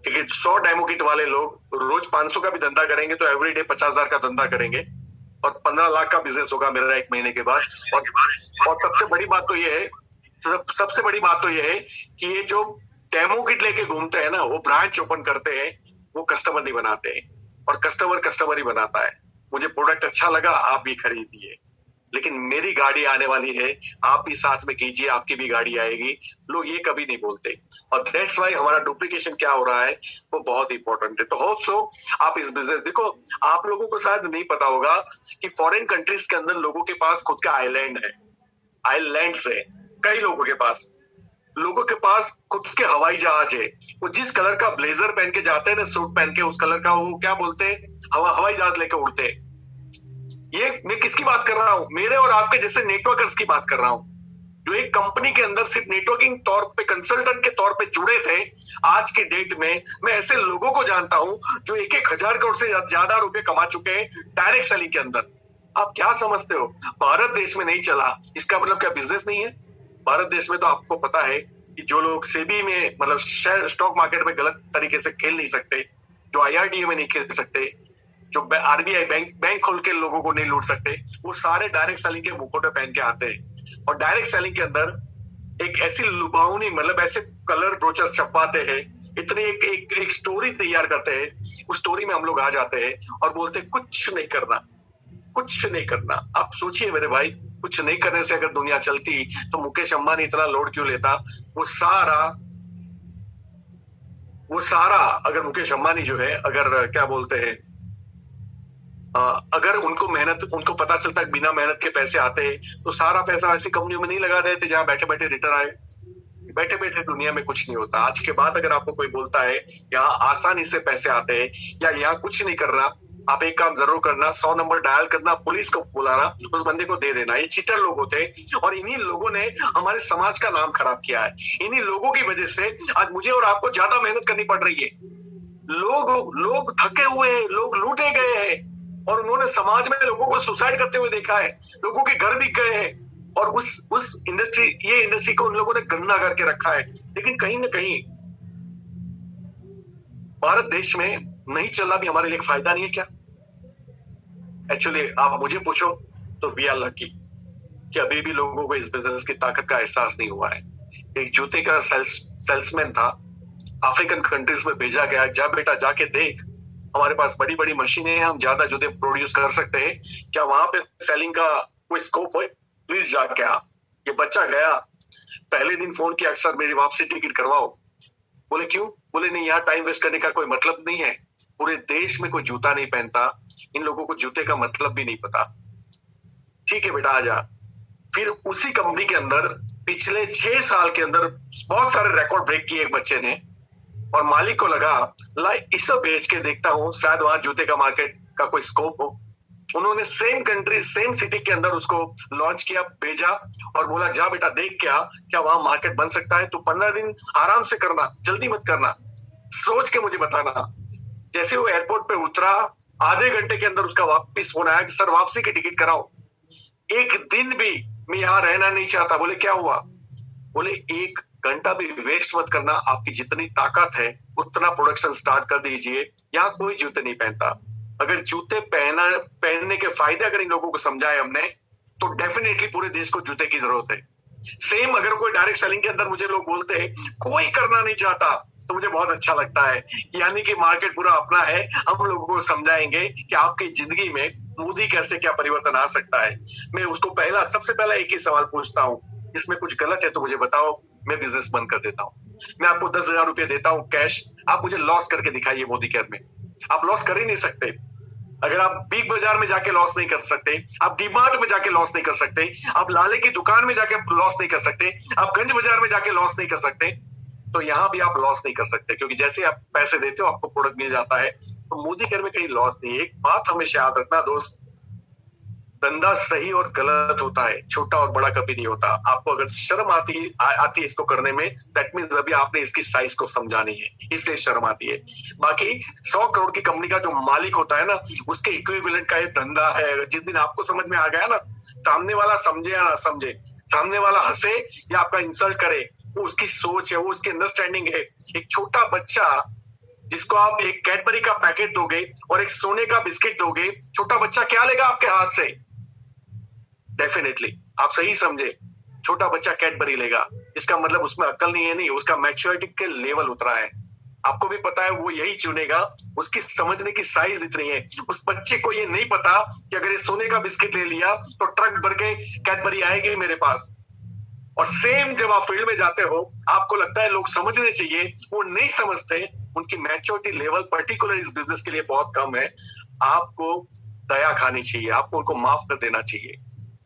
क्योंकि 100 डेमो किट वाले लोग रोज 500 का भी धंधा करेंगे तो एवरीडे 50,000 का धंधा करेंगे और 15 लाख का बिजनेस होगा मेरा 1 महीने के बाद। और सबसे बड़ी बात तो ये है, सबसे बड़ी बात तो ये है कि ये जो डेमो किट लेके घूमते हैं ना, वो ब्रांच ओपन करते हैं, वो कस्टमर नहीं बनाते हैं, और कस्टमर ही बनाता है। मुझे प्रोडक्ट अच्छा लगा, आप भी खरीदिए, लेकिन मेरी गाड़ी आने वाली है, आप भी साथ में कीजिए, आपकी भी गाड़ी आएगी। लोग ये कभी नहीं बोलते, और दैट्स वाई हमारा डुप्लीकेशन क्या हो रहा है वो बहुत इंपॉर्टेंट है। तो होप सो आप इस बिजनेस, देखो आप लोगों को शायद नहीं पता होगा कि फॉरेन कंट्रीज के अंदर लोगों के पास खुद का आइलैंड है, आइलैंड है कई लोगों के पास खुद के हवाई जहाज है। वो जिस कलर का ब्लेजर पहन के जाते हैं ना, सूट पहन के, उस कलर का वो क्या बोलते हैं, हवाई जहाज लेके उड़ते हैं। ये मैं किसकी बात कर रहा हूं? मेरे और आपके जैसे नेटवर्कर्स की बात कर रहा हूं, जो एक कंपनी के अंदर सिर्फ नेटवर्किंग तौर पे, कंसल्टेंट के तौर पे जुड़े थे। आज के डेट में मैं ऐसे लोगों को जानता हूं जो 1,000 करोड़ से ज्यादा रुपए कमा चुके हैं डायरेक्ट सेलिंग के अंदर। आप क्या समझते हो भारत देश में नहीं चला, इसका मतलब क्या बिजनेस नहीं है? भारत देश में तो आपको पता है कि जो लोग सेबी में, मतलब शेयर स्टॉक मार्केट में गलत तरीके से खेल नहीं सकते, जो IRDA में नहीं खेल सकते, जो RBI बैंक खोल के लोगों को नहीं लूट सकते, वो सारे डायरेक्ट सेलिंग के मुखौटे पहन के आते हैं। और डायरेक्ट सेलिंग के अंदर एक ऐसी लुभावनी, मतलब ऐसे कलर ब्रोचर छपवाते हैं, इतनी एक स्टोरी तैयार करते हैं, उस स्टोरी में हम लोग आ जाते हैं और बोलते हैं कुछ नहीं करना, कुछ नहीं करना। आप सोचिए मेरे भाई, कुछ नहीं करने से अगर दुनिया चलती तो मुकेश अंबानी इतना लोड क्यों लेता? वो सारा अगर मुकेश अंबानी जो है, अगर क्या बोलते हैं, अगर उनको पता चलता है बिना मेहनत के पैसे आते हैं, तो सारा पैसा ऐसी कंपनियों में नहीं लगा देते जहां बैठे बैठे रिटर्न आए। बैठे बैठे दुनिया में कुछ नहीं होता। आज के बाद अगर आपको कोई बोलता है यहाँ आसानी से पैसे आते हैं या यहाँ कुछ नहीं करना, आप एक काम जरूर करना, 100 नंबर डायल करना, पुलिस को बुलाना, उस बंदे को दे देना। ये चीटर लोग होते हैं और इन्हीं लोगों ने हमारे समाज का नाम खराब किया है। इन्हीं लोगों की वजह से आज मुझे और आपको ज्यादा मेहनत करनी पड़ रही है। लोग थके हुए हैं, लोग लूटे गए हैं, और उन्होंने समाज में लोगों को सुसाइड करते हुए देखा है, लोगों के घर बिक गए हैं, और उस इंडस्ट्री को उन लोगों ने गंदा करके रखा है। लेकिन कहीं ना कहीं भारत देश में नहीं चलना भी हमारे लिए एक फायदा नहीं है क्या? एक्चुअली आप मुझे पूछो तो वी आर लकी कि अभी भी लोगों को इस बिजनेस की ताकत का एहसास नहीं हुआ है। एक जूते का सेल्समैन था, अफ्रीकन कंट्रीज में भेजा गया, जा बेटा जाके देख, हमारे पास बड़ी बड़ी मशीनें हैं, हम ज्यादा जूते प्रोड्यूस कर सकते हैं, क्या वहां पे सेलिंग का कोई स्कोप है? प्लीज जाके आ। ये बच्चा गया, पहले दिन फोन किया, अक्सर मेरी वापसी टिकट करवाओ। बोले क्यों? बोले नहीं, यहाँ टाइम वेस्ट करने का कोई मतलब नहीं है, पूरे देश में कोई जूता नहीं पहनता, इन लोगों को जूते का मतलब भी नहीं पता। ठीक है बेटा आजा। फिर उसी कंपनी के अंदर पिछले 6 साल के अंदर बहुत सारे रिकॉर्ड ब्रेक किए एक बच्चे ने, और मालिक को लगा इसे बेच के देखता हूं, शायद वहां जूते का मार्केट का कोई स्कोप हो। उन्होंने सेम कंट्री सेम सिटी के अंदर उसको लॉन्च किया, भेजा और बोला जा बेटा देख क्या वहां मार्केट बन सकता है, तो 15 दिन आराम से करना, जल्दी मत करना, सोच के मुझे बताना। जैसे वो एयरपोर्ट पे उतरा, आधे घंटे के अंदर उसका वापिस फोन आया कि सर वापसी की टिकट कराओ, एक दिन भी मैं यहाँ रहना नहीं चाहता। बोले क्या हुआ? बोले 1 घंटा भी वेस्ट मत करना, आपकी जितनी ताकत है उतना प्रोडक्शन स्टार्ट कर दीजिए, यहाँ कोई जूते नहीं पहनता। अगर जूते पहनने के फायदे अगर इन लोगों को समझाए हमने, तो डेफिनेटली पूरे देश को जूते की जरूरत है। सेम अगर कोई डायरेक्ट सेलिंग के अंदर मुझे लोग बोलते हैं कोई करना नहीं चाहता, तो मुझे बहुत अच्छा लगता है, यानी कि मार्केट पूरा अपना है। हम लोगों को समझाएंगे कि आपकी जिंदगी में मोदी कैसे क्या परिवर्तन आ सकता है। मैं उसको सबसे पहला एक ही सवाल पूछता हूँ, इसमें कुछ गलत है तो मुझे बताओ, मैं बिजनेस बंद कर देता हूँ। मैं आपको 10,000 रुपये देता हूँ कैश, आप मुझे लॉस करके दिखाइए मोदी केयर में। आप लॉस कर ही नहीं सकते। अगर आप बिग बाजार में जाके लॉस नहीं कर सकते, आप डीमार्ट में जाके लॉस नहीं कर सकते, आप लाले की दुकान में जाके लॉस नहीं कर सकते, आप गंज बाजार में जाके लॉस नहीं कर सकते, तो यहाँ भी आप लॉस नहीं कर सकते, क्योंकि जैसे आप पैसे देते हो आपको प्रोडक्ट मिल जाता है। तो मोदी केयर में कहीं लॉस नहीं है। एक बात हमेशा याद रखना दोस्त, धंधा सही और गलत होता है, छोटा और बड़ा कभी नहीं होता। आपको अगर शर्म आती है इसको करने में, दैट मीन्स अभी आपने इसकी साइज को समझा नहीं है, इसलिए शर्म आती है। बाकी 100 करोड़ की कंपनी का जो मालिक होता है ना, उसके इक्विवेलेंट का ये धंधा है। जिस दिन आपको समझ में आ गया ना, सामने वाला समझे या ना समझे, सामने वाला हंसे या आपका इंसल्ट करे, वो उसकी सोच है, वो उसकी अंडरस्टैंडिंग है। एक छोटा बच्चा जिसको आप एक कैडबरी का पैकेट दोगे और एक सोने का बिस्किट दोगे, छोटा बच्चा क्या लेगा आपके हाथ से? डेफिनेटली आप सही समझे, छोटा बच्चा कैडबरी लेगा। इसका मतलब उसमें अक्ल नहीं है, नहीं, उसका मैच्योरिटी के लेवल उतरा है। आपको भी पता है वो यही चुनेगा, उसकी समझने की साइज इतनी है। उस बच्चे को ये नहीं पता कि अगर ये सोने का बिस्किट ले लिया तो ट्रक भर के कैडबरी आएगी मेरे पास। और सेम जब आप फील्ड में जाते हो, आपको लगता है लोग समझने चाहिए, वो नहीं समझते। उनकी मैच्योरिटी लेवल पर्टिकुलर इस बिजनेस के लिए बहुत कम है। आपको दया खानी चाहिए, आपको उनको माफ कर देना चाहिए।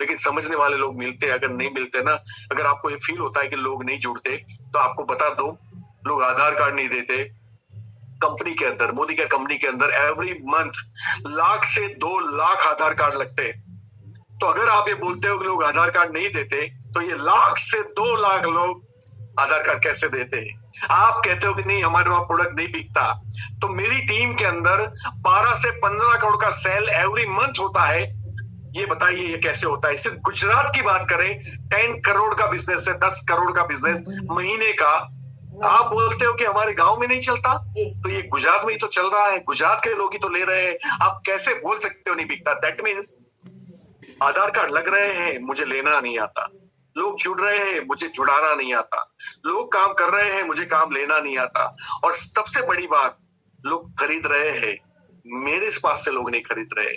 लेकिन समझने वाले लोग मिलते हैं, अगर नहीं मिलते ना, अगर आपको ये फील होता है कि लोग नहीं जुड़ते, तो आपको बता दो, लोग आधार कार्ड नहीं देते। कंपनी के अंदर, मोदी के कंपनी के अंदर एवरी मंथ 1 से 2 लाख आधार कार्ड लगते हैं। तो अगर आप ये बोलते हो कि लोग आधार कार्ड नहीं देते, तो ये 1 से 2 लाख लोग आधार कार्ड कैसे देते हैं? आप कहते हो कि नहीं हमारे वहां प्रोडक्ट नहीं बिकता, तो मेरी टीम के अंदर 12 से 15 करोड़ का सेल एवरी मंथ होता है। ये बताइए ये कैसे होता है? सिर्फ गुजरात की बात करें, 10 करोड़ का बिजनेस है, 10 करोड़ का बिजनेस महीने का। आप बोलते हो कि हमारे गांव में नहीं चलता, तो ये गुजरात में ही तो चल रहा है, गुजरात के लोग ही तो ले रहे हैं। आप कैसे बोल सकते हो नहीं बिकता? दैट मीन्स आधार कार्ड लग रहे हैं, मुझे लेना नहीं आता। लोग जुड़ रहे हैं, मुझे जुड़ाना नहीं आता। लोग काम कर रहे हैं, मुझे काम लेना नहीं आता। और सबसे बड़ी बात, लोग खरीद रहे हैं, मेरे पास से लोग नहीं खरीद रहे।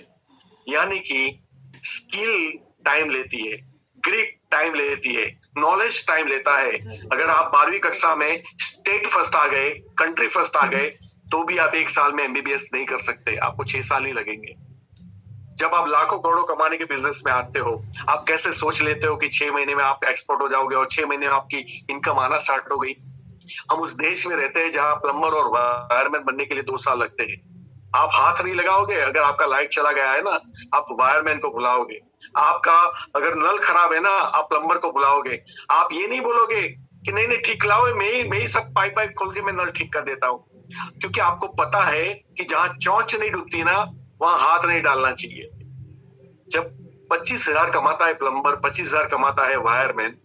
यानी कि स्किल टाइम लेती है, ग्रिप टाइम लेती है, नॉलेज टाइम लेता है। अगर आप 12वीं कक्षा में स्टेट फर्स्ट आ गए, कंट्री फर्स्ट आ गए, तो भी आप 1 साल में एमबीबीएस नहीं कर सकते, आपको 6 साल ही लगेंगे। जब आप लाखों करोड़ों कमाने के बिजनेस में आते हो, आप कैसे सोच लेते हो कि 6 महीने में आप एक्सपोर्ट हो जाओगे और 6 महीने में आपकी इनकम आना स्टार्ट हो गई? हम उस देश में रहते हैं जहां प्लम्बर और वायरमैन बनने के लिए 2 साल लगते हैं। आप हाथ नहीं लगाओगे, अगर आपका लाइट चला गया है ना, आप वायरमैन को बुलाओगे। आपका अगर नल खराब है ना, आप प्लम्बर को बुलाओगे। आप ये नहीं बोलोगे कि नहीं नहीं ठीक लाओ, मैं ही सब पाइप खोल के मैं नल ठीक कर देता हूँ। क्योंकि आपको पता है कि जहां चोंच नहीं डूबती ना, वहां हाथ नहीं डालना चाहिए। जब 25,000 कमाता है प्लम्बर, 25,000 कमाता है वायरमैन,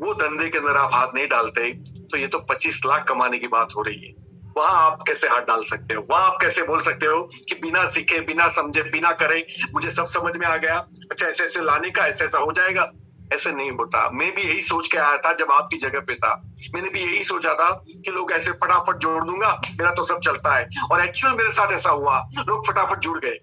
वो धंधे के अंदर आप हाथ नहीं डालते, तो ये तो 25 लाख कमाने की बात हो रही है। वहां आप कैसे हाथ डाल सकते हो? वहां आप कैसे बोल सकते हो कि बिना सीखे, बिना समझे, बिना करे मुझे सब समझ में आ गया, अच्छा ऐसे ऐसे लाने का, ऐसे ऐसा हो जाएगा? ऐसे नहीं होता। मैं भी यही सोच के आया था जब आपकी जगह पे था। मैंने भी यही सोचा था कि लोग ऐसे फटाफट जोड़ दूंगा, मेरा तो सब चलता है। और एक्चुअल मेरे साथ ऐसा हुआ, लोग फटाफट जुड़ गए।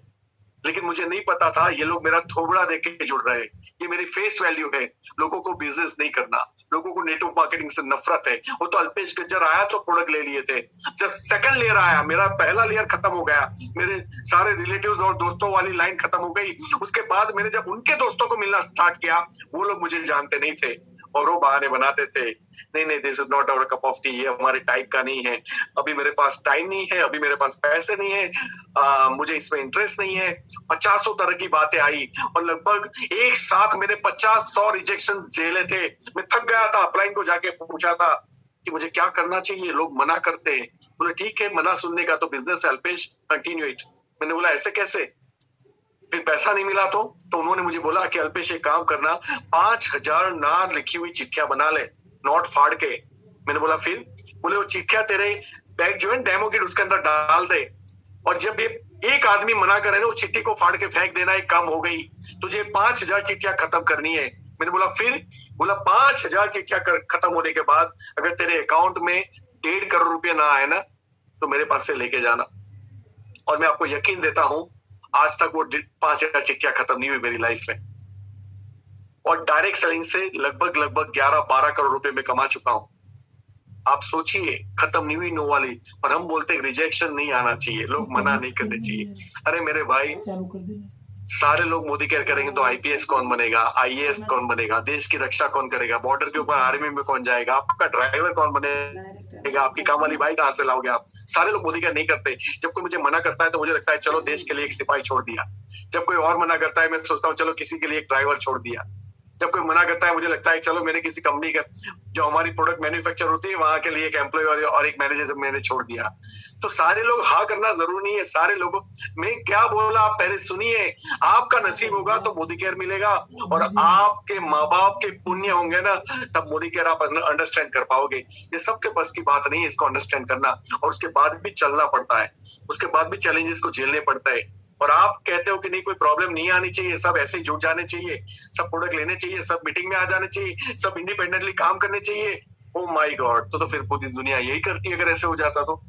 लेकिन मुझे नहीं पता था ये लोग मेरा थोबड़ा देख के जुड़ रहे हैं। ये मेरी फेस वैल्यू है। लोगों को बिजनेस नहीं करना, लोगों को नेटवर्क मार्केटिंग से नफरत है। वो तो अल्पेश गज्जर आया तो प्रोडक्ट ले लिए थे। जब सेकंड लेयर आया, मेरा पहला लेयर खत्म हो गया, मेरे सारे रिलेटिव्स और दोस्तों वाली लाइन खत्म हो गई। उसके बाद मैंने जब उनके दोस्तों को मिलना स्टार्ट किया, वो लोग मुझे जानते नहीं थे और वो बहाने बनाते थे, नहीं नहीं this is not our cup of tea, ये हमारे टाइप का नहीं है, अभी मेरे पास टाइम नहीं है, अभी मेरे पास पैसे नहीं है, मुझे इसमें इंटरेस्ट नहीं है। 50 तरह की बातें आई और लगभग एक साथ मेरे 50-100 रिजेक्शन झेले थे। मैं थक गया था। अपलाइन को जाके पूछा था कि मुझे क्या करना चाहिए, लोग मना करते हैं। बोले ठीक है, मना सुनने का तो बिजनेस है अल्पेश, कंटिन्यू इट। मैंने बोला ऐसे कैसे? फिर पैसा नहीं मिला तो उन्होंने मुझे बोला कि अल्पेश एक काम करना, 5,000 नाम लिखी हुई चिट्ठियां बना ले, नोट फाड़ के। मैंने बोला फिर? बोले वो चिट्ठियां तेरे बैग जो है डेमो किट उसके अंदर डाल दे, और जब ये एक आदमी मना करे ना, वो चिट्ठी को फाड़ के फेंक देना, एक काम हो गई। तुझे 5,000 चिट्ठियां खत्म करनी है। मैंने बोला फिर? बोला 5,000 चिट्ठियां खत्म होने के बाद अगर तेरे अकाउंट में 1.5 करोड़ रुपए ना आए ना, तो मेरे पास से लेके जाना। और मैं आपको यकीन देता हूं, आज तक वो 5,000 चिट्ठियां खत्म नहीं हुई मेरी लाइफ में। और डायरेक्ट सेलिंग से लगभग 11-12 करोड़ रुपए में कमा चुका हूं। आप सोचिए, खत्म नहीं हुई नो वाली। और हम बोलते हैं रिजेक्शन नहीं आना चाहिए, लोग मना नहीं करने चाहिए। अरे मेरे भाई, सारे लोग मोदी केयर करेंगे तो आईपीएस कौन बनेगा, आईएएस कौन बनेगा, देश की रक्षा कौन करेगा, बॉर्डर के ऊपर आर्मी में कौन जाएगा, आपका ड्राइवर कौन बनेगा, आपकी काम वाली बाइक कहां से लाओगे आप? सारे लोग मोदी केयर नहीं करते। जब कोई मुझे मना करता है तो मुझे लगता है चलो देश के लिए एक सिपाही छोड़ दिया। जब कोई और मना करता है मैं सोचता हूँ चलो किसी के लिए एक ड्राइवर छोड़ दिया। जब कोई मना करता है मुझे लगता है चलो मैंने किसी कंपनी का जो हमारी प्रोडक्ट मैन्युफैक्चर होती है वहां के लिए एक एम्प्लॉय और एक मैनेजर जब मैंने छोड़ दिया। तो सारे लोग हाँ करना जरूरी नहीं है। सारे लोगों मैं क्या बोला आप पहले सुनिए। आपका नसीब होगा तो मोदी केयर मिलेगा और आपके माँ बाप के पुण्य होंगे ना तब मोदी केयर आप अंडरस्टैंड कर पाओगे। ये सबके बस की बात नहीं है इसको अंडरस्टैंड करना, और उसके बाद भी चलना पड़ता है, उसके बाद भी चैलेंजेस को झेलने पड़ता है। और आप कहते हो कि नहीं कोई प्रॉब्लम नहीं आनी चाहिए, सब ऐसे ही जुट जाने चाहिए, सब प्रोडक्ट लेने चाहिए, सब मीटिंग में आ जाने चाहिए, सब इंडिपेंडेंटली काम करने चाहिए। ओ माय गॉड, तो फिर पूरी दुनिया यही करती है। अगर ऐसे हो जाता तो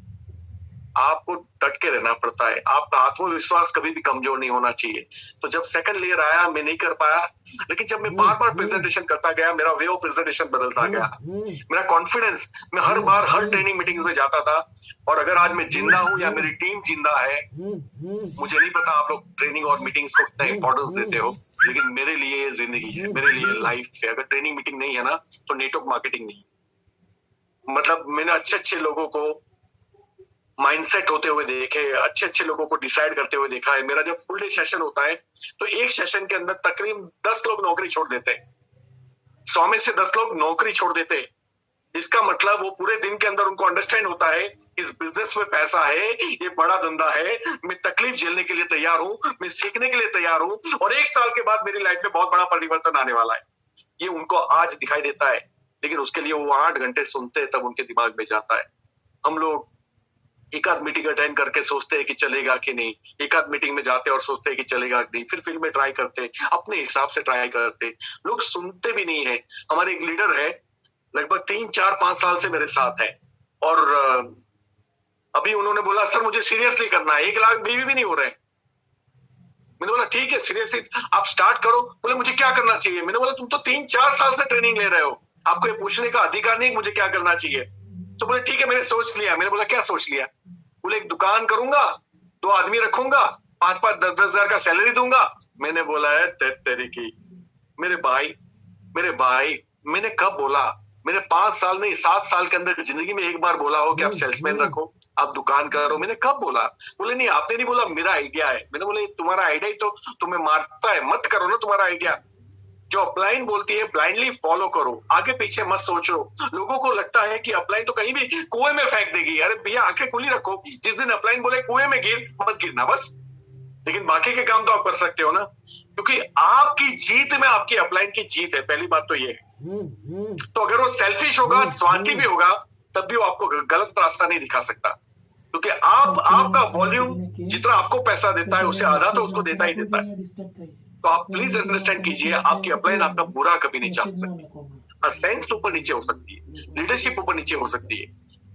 आपको डट के रहना पड़ता है। आपका आत्मविश्वास कभी भी कमजोर नहीं होना चाहिए। तो जब सेकंड लेयर आया मैं नहीं कर पाया, लेकिन जब मैं बार बार प्रेजेंटेशन करता गया मेरा वे ऑफ प्रेजेंटेशन बदलता गया, मेरा कॉन्फिडेंस, मैं हर बार हर ट्रेनिंग मीटिंग्स में जाता था। और अगर आज मैं जिंदा हूं या मेरी टीम जिंदा है, मुझे नहीं पता आप लोग ट्रेनिंग और मीटिंग्स को कितना इंपॉर्टेंस देते हो, लेकिन मेरे लिए ये जिंदगी है, मेरे लिए लाइफ है। अगर ट्रेनिंग मीटिंग नहीं है ना तो नेटवर्क मार्केटिंग नहीं। मतलब मैंने अच्छे अच्छे लोगों को माइंडसेट होते हुए देखे, अच्छे अच्छे लोगों को डिसाइड करते हुए देखा है। मेरा जब फुल डे सेशन होता है तो एक सेशन के अंदर तकरीबन 10 लोग नौकरी छोड़ देते हैं। 100 में से 10 लोग नौकरी छोड़ देते हैं। इसका मतलब वो पूरे दिन के अंदर उनको अंडरस्टैंड होता है इस बिजनेस में पैसा है, ये बड़ा धंधा है, मैं तकलीफ झेलने के लिए तैयार हूं, मैं सीखने के लिए तैयार हूं, और 1 साल के बाद मेरी लाइफ में बहुत बड़ा परिवर्तन आने वाला है। ये उनको आज दिखाई देता है, लेकिन उसके लिए वो 8 घंटे सुनते हैं तब उनके दिमाग में जाता है। हम लोग एक आध मीटिंग अटेंड करके सोचते हैं कि चलेगा कि नहीं, एक आध मीटिंग में जाते और सोचते हैं कि चलेगा कि नहीं, फिर फिल्म में ट्राई करते, अपने हिसाब से ट्राई करते, लोग सुनते भी नहीं है। हमारे एक लीडर है, लगभग 3-4-5 साल से मेरे साथ है, और अभी उन्होंने बोला सर मुझे सीरियसली करना है, 1 लाख बीवी भी नहीं हो रहे। मैंने बोला ठीक है सीरियसली आप स्टार्ट करो। बोले मुझे क्या करना चाहिए? मैंने बोला तुम तो 3-4 साल से ट्रेनिंग ले रहे हो, आपको ये पूछने का अधिकार नहीं मुझे क्या करना चाहिए। तो बोले ठीक है मैंने सोच लिया। मैंने बोला क्या सोच लिया? बोले एक दुकान करूंगा, 2 आदमी रखूंगा, 5-5 10-10 हजार का सैलरी दूंगा। मैंने बोला है तेरी की मेरे भाई मैंने कब बोला? मैंने 5 साल नहीं 7 साल के अंदर जिंदगी में एक बार बोला हो कि आप सेल्समैन रखो, आप दुकान करो? मैंने कब बोला? बोले नहीं आपने नहीं बोला, मेरा आइडिया है। मैंने बोले तुम्हारा आइडिया ही तो तुम्हें मारता है, मत करो ना तुम्हारा आइडिया। जो अपलाइन बोलती है ब्लाइंडली फॉलो करो, आगे पीछे मत सोचो। लोगों को लगता है कि अपलाइन तो कहीं भी कुएं में फेंक देगी। अरे भैया आंखें खुली रखो, जिस दिन अपलाइन बोले कुएं में गिर मत गिरना बस, लेकिन बाकी के काम तो आप कर सकते हो ना, क्योंकि आपकी जीत में आपकी अपलाइन की जीत है। पहली बात तो ये है। तो अगर वो सेल्फिश होगा, स्वार्थी भी होगा, तब भी वो आपको गलत रास्ता नहीं दिखा सकता, क्योंकि आपका वॉल्यूम जितना आपको पैसा देता है उससे आधा तो उसको देता ही देता है। तो आप प्लीज अंडरस्टैंड कीजिए, आपकी अपलाइन आपका बुरा कभी नहीं चाह सकती। सेंस ऊपर नीचे हो सकती है, लीडरशिप ऊपर नीचे हो सकती है,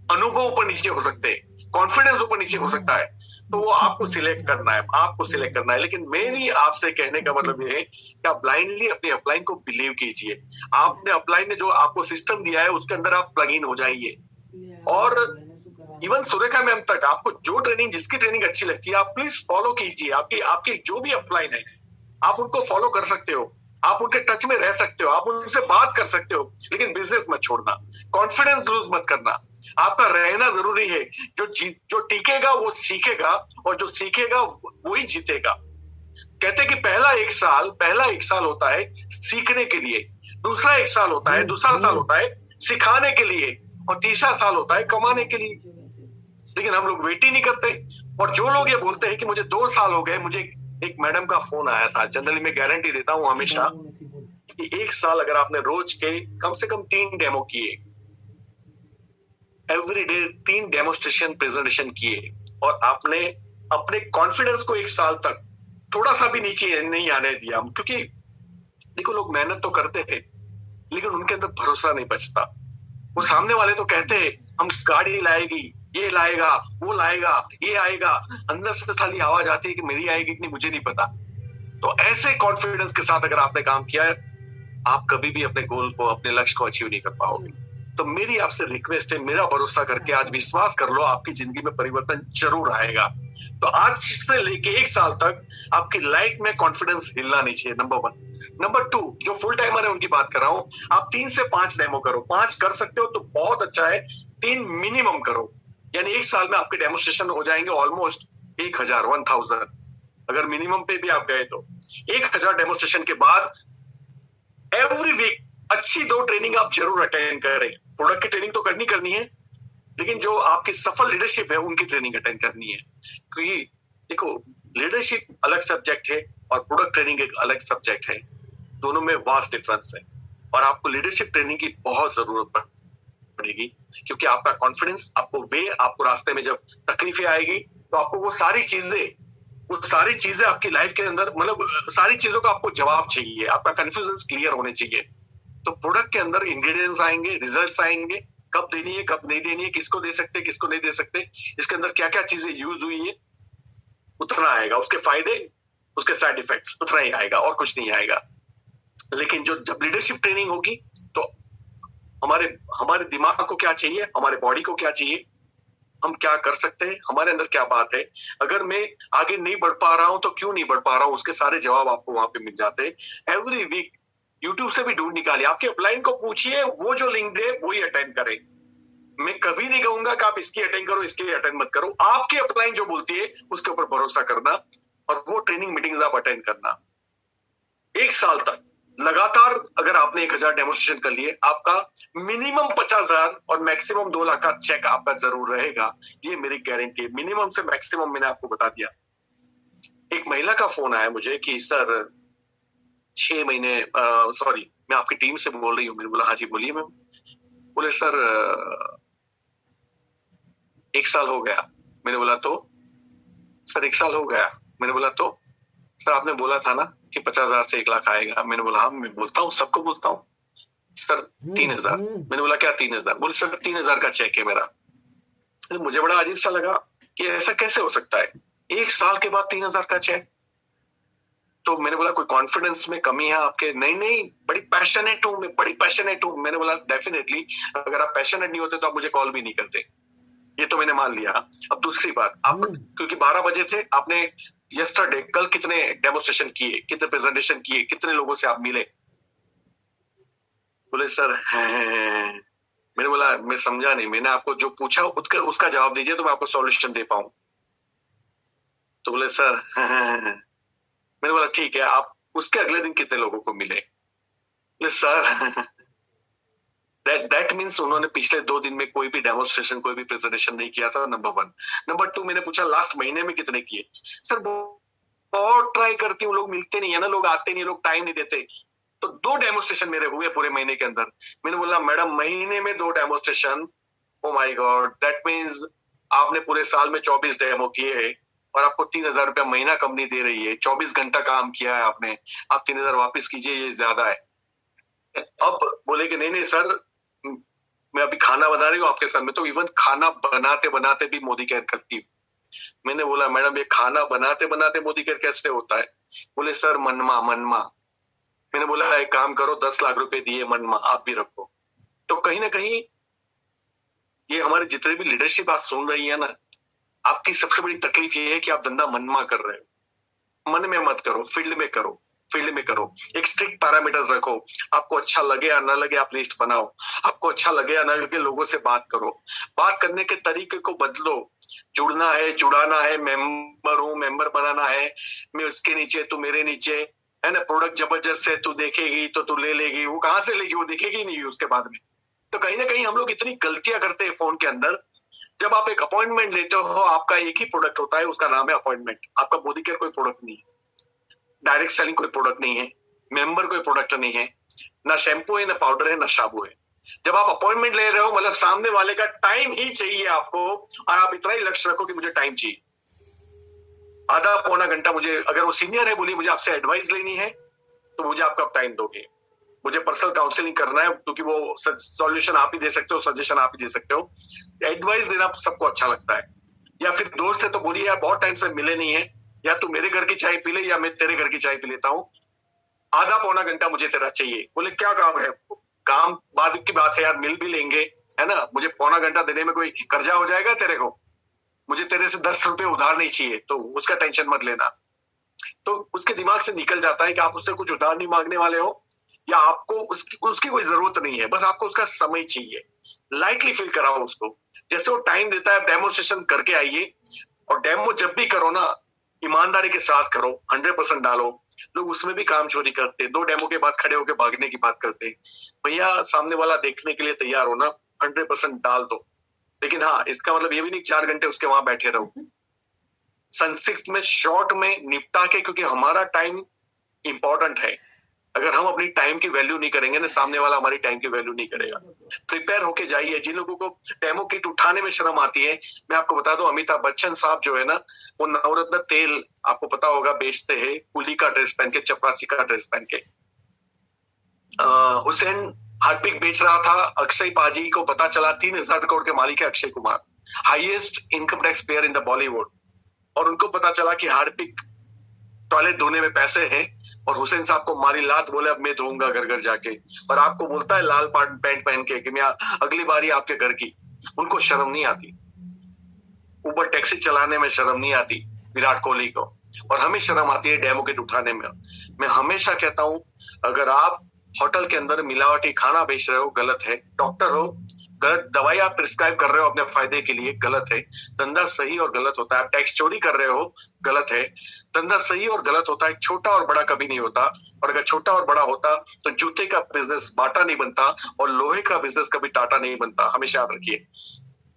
अनुभव ऊपर नीचे हो सकते हैं, कॉन्फिडेंस ऊपर नीचे हो सकता है। तो वो आपको सिलेक्ट करना है, आपको सिलेक्ट करना है। लेकिन मेरी आपसे कहने का मतलब ये है कि आप ब्लाइंडली अपनी अपलाइन को बिलीव कीजिए। आपने अपलाइन ने जो आपको सिस्टम दिया है उसके अंदर आप प्लग इन हो जाइए, और इवन सुरेखा मैम तक आपको जो ट्रेनिंग जिसकी ट्रेनिंग अच्छी लगती है आप प्लीज फॉलो कीजिए। आपकी जो भी अपलाइन है आप उनको फॉलो कर सकते हो, आप उनके टच में रह सकते हो, आप उनसे बात कर सकते हो, लेकिन बिजनेस मत छोड़ना, कॉन्फिडेंस लूज मत करना। आपका रहना जरूरी है। जो टिकेगा वो सीखेगा, और जो सीखेगा वही जीतेगा। कहते कि पहला एक साल होता है सीखने के लिए, दूसरा 1 साल होता है, दूसरा साल होता है सिखाने के लिए, और तीसरा साल होता है कमाने के लिए। लेकिन हम लोग वेट ही नहीं करते। और जो लोग ये बोलते हैं कि मुझे 2 साल हो गए, मुझे एक मैडम का फोन आया था, जनरली मैं गारंटी देता हूं हमेशा कि 1 साल अगर आपने रोज के कम से कम 3 डेमो किए, एवरीडे 3 डेमोस्ट्रेशन प्रेजेंटेशन किए, और आपने अपने कॉन्फिडेंस को 1 साल तक थोड़ा सा भी नीचे नहीं आने दिया, क्योंकि देखो लोग मेहनत तो करते थे लेकिन उनके अंदर भरोसा नहीं बचता। वो सामने वाले तो कहते हैं हम गाड़ी लाएगी, ये लाएगा, वो लाएगा, ये आएगा, अंदर से खाली आवाज आती है कि मेरी आएगी कि नहीं मुझे नहीं पता। तो ऐसे कॉन्फिडेंस के साथ अगर आपने काम किया है, आप कभी भी अपने गोल को, अपने लक्ष्य को अचीव नहीं कर पाओगे। तो मेरी आपसे रिक्वेस्ट है, मेरा भरोसा करके आज विश्वास कर लो, आपकी जिंदगी में परिवर्तन जरूर आएगा। तो आज से लेके 1 साल तक आपकी लाइफ में कॉन्फिडेंस हिलना नहीं चाहिए, नंबर 1। नंबर 2, जो फुल टाइमर है उनकी बात कर रहा हूं, आप 3 से 5 डेमो करो। 5 कर सकते हो तो बहुत अच्छा है, 3 मिनिमम करो, यानी 1 साल में आपके डेमोस्ट्रेशन हो जाएंगे ऑलमोस्ट 1000। अगर मिनिमम पे भी आप गए तो 1000 डेमोस्ट्रेशन के बाद एवरी वीक अच्छी 2 ट्रेनिंग आप जरूर अटेंड करें। प्रोडक्ट की ट्रेनिंग तो करनी है, लेकिन जो आपकी सफल लीडरशिप है उनकी ट्रेनिंग अटेंड करनी है। क्योंकि देखो, लीडरशिप अलग सब्जेक्ट है और प्रोडक्ट ट्रेनिंग एक अलग सब्जेक्ट है, दोनों में वास्ट डिफरेंस है। और आपको लीडरशिप ट्रेनिंग की बहुत जरूरत पड़ेगी, क्योंकि आपका कॉन्फिडेंस, आपको रास्ते में जब तकलीफें आएगी तो आपको वो सारी चीजें आपकी लाइफ के अंदर, मतलब सारी चीजों का आपको जवाब चाहिए, आपका कंफ्यूजन क्लियर होने चाहिए। तो प्रोडक्ट के अंदर इंग्रेडिएंट्स आएंगे, रिजल्ट्स आएंगे, कब देनी है कब नहीं देनी है, किसको दे सकते किसको नहीं दे सकते, इसके अंदर क्या क्या चीजें यूज हुई है, उतना आएगा। उसके फायदे, उसके साइड इफेक्ट्स, उतना ही आएगा और कुछ नहीं आएगा। लेकिन जब लीडरशिप ट्रेनिंग होगी तो हमारे दिमाग को क्या चाहिए, हमारे बॉडी को क्या चाहिए, हम क्या कर सकते हैं, हमारे अंदर क्या बात है, अगर मैं आगे नहीं बढ़ पा रहा हूं तो क्यों नहीं बढ़ पा रहा हूं, उसके सारे जवाब आपको वहां पे मिल जाते हैं। एवरी वीक यूट्यूब से भी ढूंढ निकालिए, आपके अपलाइन को पूछिए, वो जो लिंक दे वही अटेंड करें। मैं कभी नहीं कहूंगा कि आप इसकी अटेंड करो इसकी अटेंड मत करो, आपके अपलाइन जो बोलती है उसके ऊपर भरोसा करना और वो ट्रेनिंग मीटिंग्स आप अटेंड करना। 1 साल तक लगातार अगर आपने 1000 डेमोस्ट्रेशन कर लिए, आपका मिनिमम 50,000 और मैक्सिमम 2 लाख का चेक आपका जरूर रहेगा, ये मेरी गारंटी है। मिनिमम से मैक्सिमम मैंने आपको बता दिया। एक महिला का फोन आया मुझे कि सर 6 महीने, सॉरी मैं आपकी टीम से बोल रही हूँ। मैंने बोला हाँ जी बोलिए मैम। बोले सर 1 साल हो गया। मैंने बोला तो? सर 1 साल हो गया। मैंने बोला तो? सर आपने बोला था ना कि 50,000 से 1 लाख आएगा। मैंने बोला हाँ मैं बोलता हूँ, सबको बोलता हूँ। सर 3,000। मैंने बोला क्या 3,000? बोले सर 3,000 का चेक है मेरा। मुझे बड़ा अजीब सा लगा कि ऐसा कैसे हो सकता है, 1 साल के बाद 3,000 का चेक। तो मैंने बोला कोई कॉन्फिडेंस में कमी है आपके? नहीं बड़ी पैशनेट हूँ मैं, बड़ी पैशनेट हूँ। मैंने बोला डेफिनेटली अगर आप पैशनेट नहीं होते तो आप मुझे कॉल भी नहीं करते, ये तो मैंने मान लिया। अब दूसरी बात, आप क्योंकि 12 बजे थे, आपने यस्टरडे कल कितने डेमोस्ट्रेशन किए, कितने प्रेजेंटेशन किए, कितने लोगों से आप मिले? बोले सर मैंने बोला मैं समझा नहीं, मैंने आपको जो पूछा उसका जवाब दीजिए तो मैं आपको सॉल्यूशन दे पाऊं। तो बोले सर मैंने बोला ठीक है, आप उसके अगले दिन कितने लोगों को मिले? बोले सर दैट मीन्स उन्होंने पिछले 2 दिन में कोई भी डेमोस्ट्रेशन, कोई भी प्रेजेंटेशन नहीं किया था, नंबर 1। नंबर 2 मैंने पूछा लास्ट महीने में कितने किए? सर बहुत ट्राई करती हूँ, लोग मिलते नहीं है ना, लोग आते नहीं, लोग टाइम नहीं देते। तो 2 डेमोस्ट्रेशन मेरे हुए पूरे महीने के अंदर। मैंने बोला मैडम महीने में 2 demonstration, oh my God, that means आपने पूरे साल में 24 डेमो किए हैं और आपको 3,000 रुपया महीना कंपनी दे रही है। 24 घंटा काम किया है आपने, आप 3,000 वापिस कीजिए, ये ज्यादा है। अब बोले कि नहीं सर मैं अभी खाना बना रही हूँ आपके सामने, तो इवन खाना बनाते बनाते भी मोदी केयर करती हूँ। मैंने बोला मैडम ये खाना बनाते बनाते मोदी केयर कैसे होता है? बोले सर मनमा। मैंने बोला एक काम करो, 10 लाख रुपए दिए मनमा, आप भी रखो। तो कहीं ना कहीं ये हमारे जितने भी लीडरशिप आज सुन रही है ना, आपकी सबसे बड़ी तकलीफ ये है कि आप धंधा मनमा कर रहे हो। मन में मत करो, फील्ड में करो, फील्ड में करो। एक स्ट्रिक्ट पैरामीटर्स रखो, आपको अच्छा लगे या ना लगे आप लिस्ट बनाओ, आपको अच्छा लगे या ना लगे लोगों से बात करो, बात करने के तरीके को बदलो। जुड़ना है, जुड़ाना है, मेंबर हूं, मेंबर बनाना है, मैं उसके नीचे तू मेरे नीचे, है ना। प्रोडक्ट जबरदस्त है, तू देखेगी तो तू ले लेगी, वो कहां से लेगी, वो दिखेगी नहीं उसके बाद में। तो कहीं ना कहीं हम लोग इतनी गलतियां करते हैं फोन के अंदर। जब आप एक अपॉइंटमेंट लेते हो, आपका एक ही प्रोडक्ट होता है, उसका नाम है अपॉइंटमेंट। आपका मोदी केयर कोई प्रोडक्ट नहीं है, डायरेक्ट सेलिंग कोई प्रोडक्ट नहीं है, मेंबर कोई प्रोडक्ट नहीं है, ना शैम्पू है, ना पाउडर है, ना साबु है। जब आप अपॉइंटमेंट ले रहे हो मतलब सामने वाले का टाइम ही चाहिए आपको, और आप इतना ही लक्ष्य रखो कि मुझे टाइम चाहिए, आधा पौना घंटा। मुझे अगर वो सीनियर है, बोलिए मुझे आपसे एडवाइस लेनी है तो मुझे आपका टाइम दोगे। मुझे पर्सनल काउंसलिंग करना है क्योंकि वो सॉल्यूशन आप ही दे सकते हो, सजेशन आप ही दे सकते हो। एडवाइस देना सबको अच्छा लगता है। या फिर दोस्त है तो बोलिए यार बहुत टाइम से मिले नहीं है, या तू मेरे घर की चाय पी ले या मैं तेरे घर की चाय पी लेता हूँ, आधा पौना घंटा मुझे तेरा चाहिए। बोले क्या काम है? काम बाद की बात है यार, मिल भी लेंगे, है ना। मुझे पौना घंटा देने में कोई कर्जा हो जाएगा तेरे को? मुझे तेरे से 10 रुपए उधार नहीं चाहिए, तो उसका टेंशन मत लेना। तो उसके दिमाग से निकल जाता है कि आप उससे कुछ उधार नहीं मांगने वाले हो, या आपको उसकी कोई जरूरत नहीं है, बस आपको उसका समय चाहिए। लाइटली फील कराओ उसको। जैसे वो टाइम देता है, डेमोस्ट्रेशन करके आइए, और डेमो जब भी करो ना, ईमानदारी के साथ करो, 100% डालो। लोग उसमें भी काम चोरी करते, 2 डेमो के बाद खड़े होकर भागने की बात करते। भैया सामने वाला देखने के लिए तैयार हो ना, 100% डाल दो। लेकिन हाँ, इसका मतलब ये भी नहीं 4 घंटे उसके वहां बैठे रहो। संक्षिप्त में, शॉर्ट में निपटा के, क्योंकि हमारा टाइम इंपॉर्टेंट है। अगर हम अपनी टाइम की वैल्यू नहीं करेंगे ना, सामने वाला हमारी टाइम की वैल्यू नहीं करेगा। प्रिपेयर होके जाइए। जिन लोगों को डेमो किट उठाने में शर्म आती है, मैं आपको बता दूं, अमिताभ बच्चन साहब जो है ना, वो नवरत्न तेल आपको पता होगा बेचते हैं, कुली का ड्रेस पहन के, चपरासी का ड्रेस पहन के। हुसैन हार्पिक बेच रहा था, अक्षय पाजी को पता चला, 3,000 करोड़ के मालिक है Akshay Kumar, highest income tax payer in the Bollywood. और उनको पता चला कि हार्पिक टॉयलेट धोने में पैसे हैं, और हुसैन साहब को मारी लात, बोले अब मैं धोऊंगा घर घर जाके। और आपको बोलता है लाल पैंट पहन के कि मैं अगली बारी आपके घर की। उनको शर्म नहीं आती, उबर टैक्सी चलाने में शर्म नहीं आती विराट कोहली को, और हमें शर्म आती है डेमो किट उठाने में। मैं हमेशा कहता हूं, अगर आप होटल के अंदर मिलावटी खाना बेच रहे हो, गलत है। डॉक्टर हो, गलत दवाई आप प्रिस्क्राइब कर रहे हो अपने फायदे के लिए, गलत है। धंधा सही और गलत होता है। आप टैक्स चोरी कर रहे हो, गलत है। धंधा सही और गलत होता है, छोटा और बड़ा कभी नहीं होता। और अगर छोटा और बड़ा होता तो जूते का बिजनेस बाटा नहीं बनता, और लोहे का बिजनेस कभी टाटा नहीं बनता। हमेशा याद रखिए।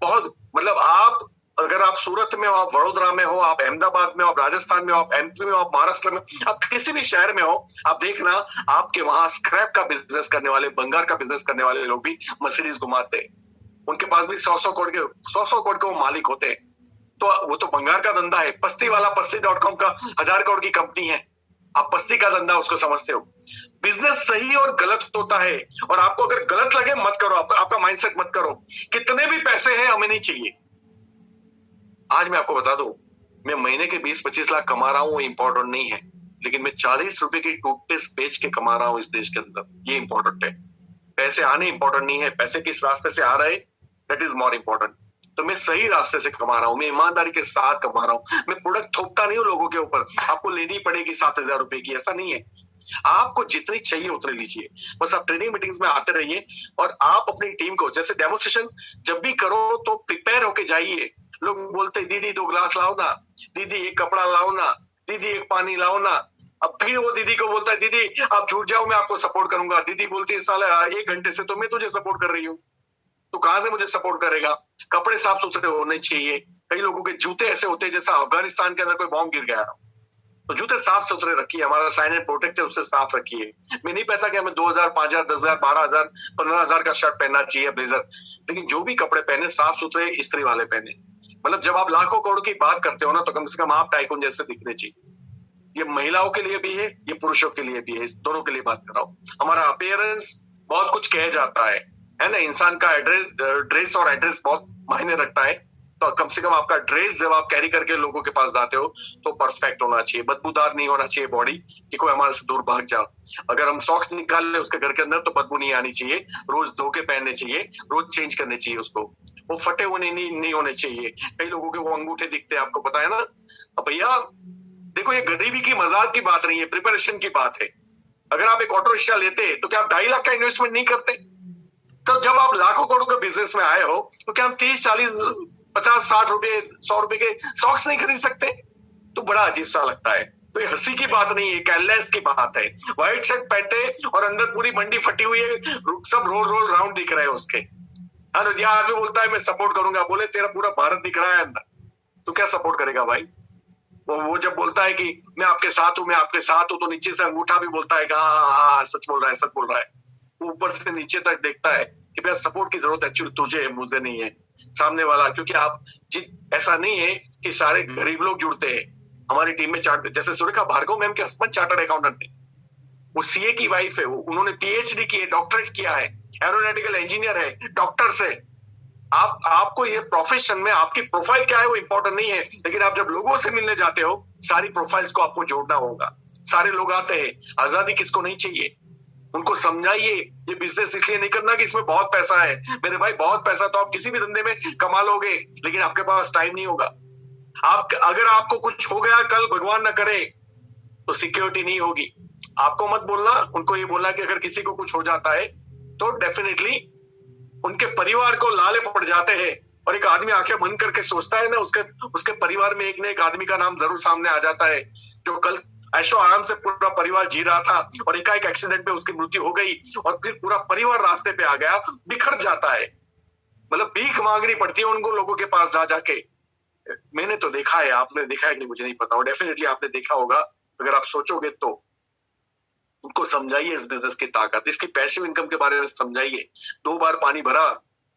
बहुत मतलब, आप अगर आप सूरत में हो, आप वडोदरा में हो, आप अहमदाबाद में हो, आप राजस्थान में हो, आप एमपी में हो, आप महाराष्ट्र में, आप किसी भी शहर में हो, आप देखना आपके वहां स्क्रैप का बिजनेस करने वाले, भंगार का बिजनेस करने वाले लोग भी मर्सिडीज घुमाते। उनके पास भी 100 करोड़ के वो मालिक होते। तो वो तो भंगार का धंधा है। पस्ती वाला पस्ती.com का 1,000 करोड़ की कंपनी है। आप पस्ती का धंधा उसको समझते हो। बिजनेस सही और गलत होता है, और आपको अगर गलत लगे मत करो, आपका माइंडसेट मत करो। कितने भी पैसे हैं हमें नहीं चाहिए। आज मैं आपको बता दूं, मैं महीने के 20-25 लाख कमा रहा हूं, वो इंपॉर्टेंट नहीं है। लेकिन मैं 40 रुपए की टूथपेस्ट बेच के कमा रहा हूं इस देश के अंदर, ये इंपॉर्टेंट है। पैसे आने इंपॉर्टेंट नहीं है, पैसे किस रास्ते से आ रहे, दैट इज मोर इंपॉर्टेंट। तो मैं सही रास्ते से कमा रहा हूं, मैं ईमानदारी के साथ कमा रहा हूं। मैं प्रोडक्ट थोपता नहीं हूं लोगों के ऊपर, आपको लेनी पड़ेगी 7,000 रुपए की, ऐसा नहीं है। आपको जितनी चाहिए उतनी लीजिए। बस आप ट्रेनिंग मीटिंग्स में आते रहिए, और आप अपनी टीम को, जैसे डेमोस्ट्रेशन जब भी करो तो प्रिपेयर होके जाइए। लोग बोलते दीदी 2 ग्लास लाओ ना, दीदी एक कपड़ा लाओ ना, दीदी एक पानी लाओ ना। अब फिर वो दीदी को बोलता है दीदी आप छूट जाओ, मैं आपको सपोर्ट करूंगा। दीदी बोलती है साला 1 घंटे से तो मैं तुझे सपोर्ट कर रही हूँ, तो कहां से मुझे सपोर्ट करेगा। कपड़े साफ सुथरे होने चाहिए। कई लोगों के जूते ऐसे होते हैं जैसा अफगानिस्तान के अंदर कोई बॉम्ब गिर गया, तो जूते साफ सुथरे रखिए। हमारा साइन एंड प्रोटेक्ट है, उससे साफ रखिए। मैं नहीं कहता कि हमें 2,000, 5,000, 10,000, 12,000, 15,000 का शर्ट पहनना चाहिए, ब्लेजर, लेकिन जो भी कपड़े पहने साफ सुथरे इस्त्री वाले पहने। मतलब जब आप लाखों करोड़ की बात करते हो ना, तो कम से कम आप टाइकून जैसे दिखने चाहिए। ये महिलाओं के लिए भी है, ये पुरुषों के लिए भी है, इस दोनों के लिए बात कर रहा हूँ। हमारा अपीयरेंस बहुत कुछ कह जाता है ना। इंसान का ड्रेस और एड्रेस बहुत मायने रखता है। तो कम से कम आपका ड्रेस जब आप कैरी करके लोगों के पास जाते हो तो परफेक्ट होना चाहिए, बदबूदार नहीं होना चाहिए बॉडी कि कोई हमारे से दूर भाग जाओ। अगर हम सॉक्स निकाल ले उसके घर के अंदर तो बदबू नहीं आनी चाहिए, रोज धो के पहनने चाहिए, रोज चेंज करने चाहिए उसको। वो फटे हुए नहीं होने चाहिए। कई लोगों के वो अंगूठे दिखते हैं, आपको पता है ना। अब भैया देखो, ये गरीबी की मजाक की बात नहीं है, प्रिपरेशन की बात है। अगर आप एक ऑटो रिक्शा लेते तो क्या आप 2.5 लाख का इन्वेस्टमेंट नहीं करते? तो जब आप लाखों करोड़ के बिजनेस में आए हो तो क्या हम 30, 40, 50, 60 रुपए, 100 रुपए के सॉक्स नहीं खरीद सकते? तो बड़ा अजीब सा लगता है। तो ये हंसी की बात नहीं है, कैरलेस की बात है। व्हाइट शर्ट पहनते और अंदर पूरी मंडी फटी हुई है, सब रोल राउंड दिख रहे हैं उसके। आदमी बोलता है मैं सपोर्ट करूंगा, बोले तेरा पूरा भारत दिख रहा है अंदर, तो क्या सपोर्ट करेगा भाई? वो जब बोलता है कि मैं आपके साथ हूँ, मैं आपके साथ हूँ, तो नीचे से अंगूठा भी बोलता है कि हाँ सच बोल रहा है, सच बोल रहा है। वो ऊपर से नीचे तक देखता है कि भैया सपोर्ट की जरूरत एक्चुअली तुझे है, मुझे नहीं है, सामने वाला। क्योंकि आप ऐसा नहीं है कि सारे गरीब लोग जुड़ते हैं हमारी टीम में। जैसे सुरेखा भार्गव मैम के हस्बैंड चार्टर्ड अकाउंटेंट है, वो सीए की वाइफ है, उन्होंने पीएचडी की है, डॉक्टरेट किया है, एरोनॉटिकल इंजीनियर है, डॉक्टर से। आपको ये प्रोफेशन में आपकी प्रोफाइल क्या है वो इंपॉर्टेंट नहीं है, लेकिन आप जब लोगों से मिलने जाते हो सारी प्रोफाइल्स को आपको जोड़ना होगा। सारे लोग आते हैं, आजादी किसको नहीं चाहिए? उनको समझाइए ये बिजनेस इसलिए नहीं करना कि इसमें बहुत पैसा है। मेरे भाई बहुत पैसा तो आप किसी भी धंधे में कमा लोगे, लेकिन आपके पास टाइम नहीं होगा। अगर आपको कुछ हो गया कल, भगवान ना करे, तो सिक्योरिटी नहीं होगी। आपको मत बोलना, उनको ये बोलना कि अगर किसी को कुछ हो जाता है तो डेफिनेटली उनके परिवार को लाले पड़ जाते हैं और एक आदमी आंखें बंद करके सोचता है ना, उसके उसके परिवार में एक न एक आदमी का नाम जरूर सामने आ जाता है, जो कल ऐशो आराम से पूरा परिवार जी रहा था और एकाएक एक्सीडेंट में उसकी मृत्यु हो गई और फिर पूरा परिवार रास्ते पे आ गया, बिखर जाता है। मतलब भीख मांगनी पड़ती है उनको लोगों के पास जा जाके। मैंने तो देखा है, आपने देखा है कि नहीं मुझे नहीं पता, और डेफिनेटली आपने देखा होगा। अगर आप सोचोगे तो उनको समझाइए इस बिजनेस की ताकत, इसकी पैसिव इनकम के बारे में समझाइए। 2 बार पानी भरा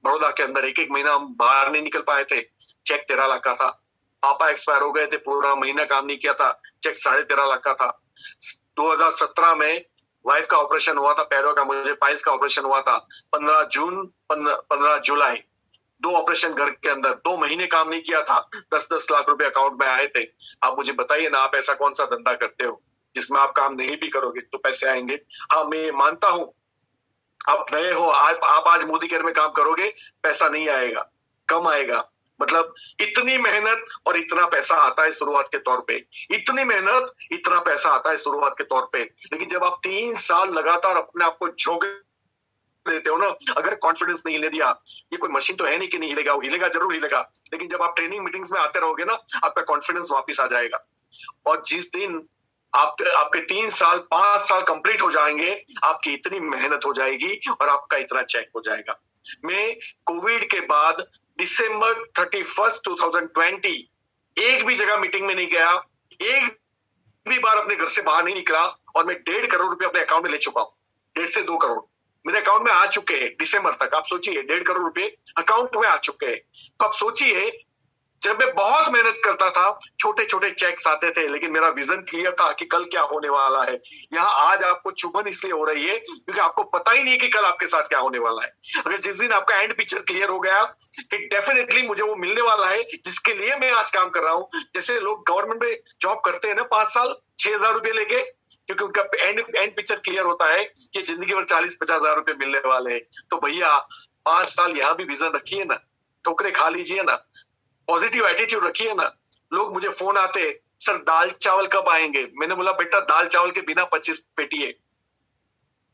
बड़ौदा के अंदर, एक महीना हम बाहर नहीं निकल पाए थे, चेक 13 लाख का था। पापा एक्सपायर हो गए थे, पूरा महीना काम नहीं किया था, चेक 13.5 लाख का था। 2017 में वाइफ का ऑपरेशन हुआ था, पैरों का, मुझे पाइल्स का ऑपरेशन हुआ था। 15 जून 15 जुलाई 2 ऑपरेशन घर के अंदर, 2 महीने काम नहीं किया था, 10-10 लाख रुपए अकाउंट में आए थे। आप मुझे बताइए ना, आप ऐसा कौन सा धंधा करते हो जिसमें आप काम नहीं भी करोगे तो पैसे आएंगे? हाँ, मैं मानता हूं आप नए हो, आप आज मोदी केयर में काम करोगे, पैसा नहीं आएगा, कम आएगा। मतलब इतनी मेहनत और इतना पैसा आता है शुरुआत के तौर पे, इतनी मेहनत इतना पैसा आता है शुरुआत के तौर पे। लेकिन जब आप 3 साल लगातार अपने आप को झोंक देते हो ना, अगर कॉन्फिडेंस नहीं हिले दिया, ये कोई मशीन तो है नहीं कि नहीं हिलेगा, वो हिलेगा, जरूर हिलेगा। लेकिन जब आप ट्रेनिंग मीटिंग्स में आते रहोगे ना, आपका कॉन्फिडेंस वापिस आ जाएगा। और जिस दिन आपके 3 साल 5 साल कंप्लीट हो जाएंगे, आपकी इतनी मेहनत हो जाएगी और आपका इतना चेक हो जाएगा। मैं कोविड के बाद दिसंबर 31 2020 एक भी जगह मीटिंग में नहीं गया, एक भी बार अपने घर से बाहर नहीं निकला, और मैं 1.5 करोड़ रुपए अपने अकाउंट में ले चुका हूँ। 1.5 से 2 करोड़ मेरे अकाउंट में आ चुके हैं दिसंबर तक। आप सोचिए, 1.5 करोड़ रुपए अकाउंट में आ चुके हैं। तो आप सोचिए, जब मैं बहुत मेहनत करता था, छोटे छोटे चेक्स आते थे, लेकिन मेरा विजन क्लियर था कि कल क्या होने वाला है। यहाँ आज आपको चुभन इसलिए हो रही है क्योंकि आपको पता ही नहीं कि कल आपके साथ क्या होने वाला है। अगर जिस दिन आपका एंड पिक्चर क्लियर हो गया कि डेफिनेटली मुझे वो मिलने वाला है जिसके लिए मैं आज काम कर रहा हूँ, जैसे लोग गवर्नमेंट में जॉब करते हैं ना 5 साल 6,000 रुपए लेके, क्योंकि उनका एंड पिक्चर क्लियर होता है कि जिंदगी भर 40-50 हजार रुपए मिलने वाले हैं। तो भैया 5 साल यहाँ भी विजन रखिए ना, ठोकरे खा लीजिए ना, पॉजिटिव एटीट्यूड रखिए ना। लोग मुझे फोन आते, सर दाल चावल कब आएंगे? मैंने बोला बेटा, दाल चावल के बिना 25 पेटी है,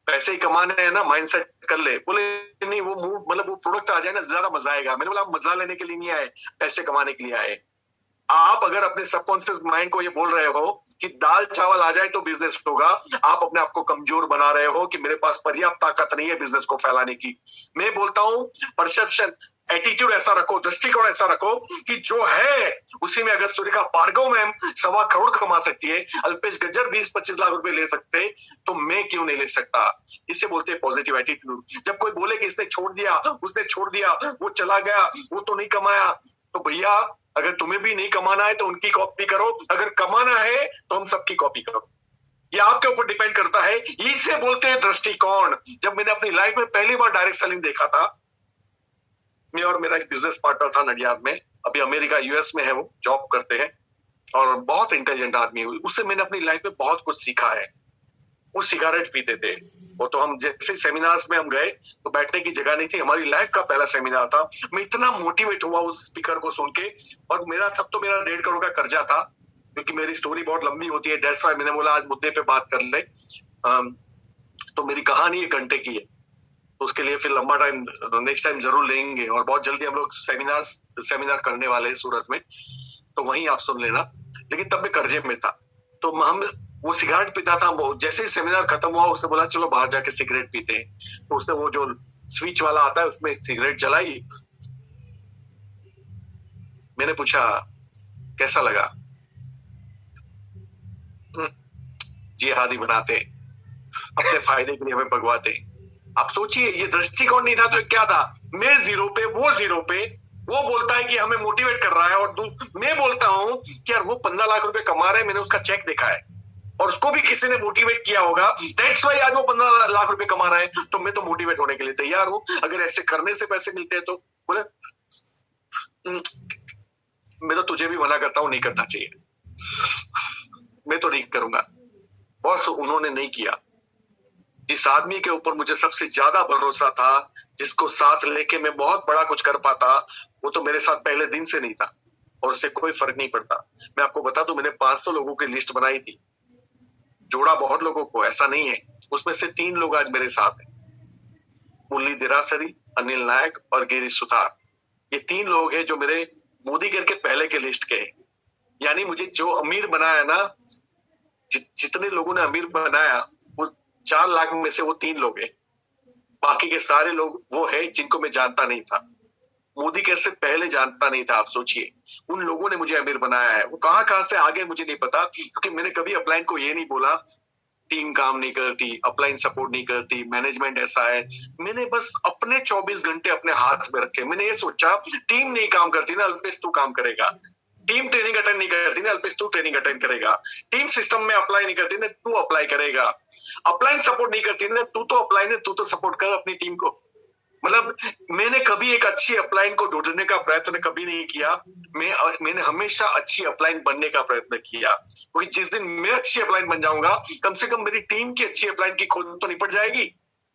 पैसे ही कमाने हैं ना, माइंडसेट कर ले। बोले नहीं, वो मतलब वो प्रोडक्ट आ जाए ना, ज्यादा मजा आएगा। मैंने बोला मजा लेने के लिए नहीं आए, पैसे कमाने के लिए आए। आप अगर अपने सबकॉन्शियस माइंड को ये बोल रहे हो कि दाल चावल आ जाए तो बिजनेस होगा, आप अपने आप को कमजोर बना रहे हो कि मेरे पास पर्याप्त ताकत नहीं है बिजनेस को फैलाने की। मैं बोलता हूं, परसेप्शन, एटीट्यूड ऐसा रखो, दृष्टिकोण ऐसा रखो कि जो है उसी में, अगर सूर्य का भार्गव मैम 1.25 करोड़ कमा सकती है, अल्पेश गज्जर 20-25 लाख रुपए ले सकते, तो मैं क्यों नहीं ले सकता? इसे बोलते हैं पॉजिटिव एटीट्यूड। जब कोई बोले कि इसने छोड़ दिया, उसने छोड़ दिया, वो चला गया, वो तो नहीं कमाया, तो भैया अगर तुम्हें भी नहीं कमाना है तो उनकी कॉपी करो, अगर कमाना है तो हम सबकी कॉपी करो। ये आपके ऊपर डिपेंड करता है। इसे बोलते हैं दृष्टिकोण। जब मैंने अपनी लाइफ में पहली बार डायरेक्ट सेलिंग देखा था, मैं और मेरा एक बिजनेस पार्टनर था नडियाद में, अभी अमेरिका यूएस में है, वो जॉब करते हैं और बहुत इंटेलिजेंट आदमी है। उससे मैंने अपनी लाइफ में बहुत कुछ सीखा है। वो सिगारेट पीते थे, वो तो हम जैसे सेमिनार्स में हम गए तो बैठने की जगह नहीं थी। हमारी लाइफ का पहला सेमिनार था। मैं इतना मोटिवेट हुआ उस स्पीकर को सुन के, और मेरा तब तो मेरा 1.5 करोड़ का कर्जा था, क्योंकि मेरी स्टोरी बहुत लंबी होती है, दैट्स व्हाई मैंने बोला आज मुद्दे पे बात कर ले। तो मेरी कहानी 1 घंटे की है, तो उसके लिए फिर लंबा टाइम नेक्स्ट टाइम जरूर लेंगे, और बहुत जल्दी हम लोग सेमिनार करने वाले हैं सूरत में, तो वहीं आप सुन लेना। लेकिन तब मैं कर्जे में था, तो हम वो सिगरेट पीता था। जैसे ही सेमिनार खत्म हुआ, उसने बोला चलो बाहर जाके सिगरेट पीते हैं। तो उसने वो जो स्विच वाला आता है उसमें सिगरेट जलाई। मैंने पूछा कैसा लगा? जी हादी बनाते, अपने फायदे के लिए हमें भगवाते। आप सोचिए, ये दृष्टिकोण नहीं था तो क्या था? मैं 0 पे, वो 0 पे। वो बोलता है कि हमें मोटिवेट कर रहा है, और मैं बोलता हूं कि यार वो 15 लाख रुपए कमा रहे हैं, मैंने उसका चेक देखा है और उसको भी किसी ने मोटिवेट किया होगा, दैट्स व्हाई आज वो 15 लाख रुपए कमा रहा है। तो मैं तो मोटिवेट होने के लिए तैयार हूं। अगर ऐसे करने से पैसे मिलते हैं तो बोले मैं तो तुझे भी मना करता हूं, नहीं करना चाहिए, मैं तो नहीं करूंगा। बॉस उन्होंने नहीं किया। जिस आदमी के ऊपर मुझे सबसे ज्यादा भरोसा था, जिसको साथ लेके मैं बहुत बड़ा कुछ कर पाता, वो तो मेरे साथ पहले दिन से नहीं था, और उससे कोई फर्क नहीं पड़ता। मैं आपको बता दूं, मैंने 500 लोगों की लिस्ट बनाई थी, जोड़ा बहुत लोगों को, ऐसा नहीं है। उसमें से 3 लोग आज मेरे साथ हैं, मुरली दिरासरी, अनिल नायक और गिरीश सुतार। ये 3 लोग हैं जो मेरे मोदी केयर के पहले के लिस्ट के हैं। यानी मुझे जो अमीर बनाया ना, जितने लोगों ने अमीर बनाया, वो 4 लाख में से वो 3 लोग हैं। बाकी के सारे लोग वो है जिनको मैं जानता नहीं था, मोदी केयर से पहले जानता नहीं था। आप सोचिए, उन लोगों ने मुझे अमीर बनाया है। वो कहां से आगे मुझे नहीं पता, क्योंकि मैंने कभी अपलाइन को ये नहीं बोला टीम काम नहीं करती, अपलाइन सपोर्ट नहीं करती, मैनेजमेंट ऐसा है। मैंने बस अपने 24 घंटे अपने हाथ में रखे। मैंने ये सोचा टीम नहीं काम करती ना, अल्पेश तू काम करेगा। टीम ट्रेनिंग अटेंड नहीं करती ना, अल्पेश तू ट्रेनिंग अटेंड करेगा। टीम सिस्टम में अप्लाई नहीं करती ना, तू अप्लाई करेगा। अपलाइन सपोर्ट नहीं करती ना, तू तो अपलाइन है, तू तो सपोर्ट कर अपनी टीम को। मतलब मैंने कभी एक अच्छी अपलाइन को ढूंढने का प्रयत्न कभी नहीं किया। मैंने हमेशा अच्छी अपलाइन बनने का प्रयत्न किया, क्योंकि जिस दिन मैं अच्छी अपलाइन बन जाऊंगा, कम से कम मेरी टीम की अच्छी अपलाइन की खोज तो निपट जाएगी,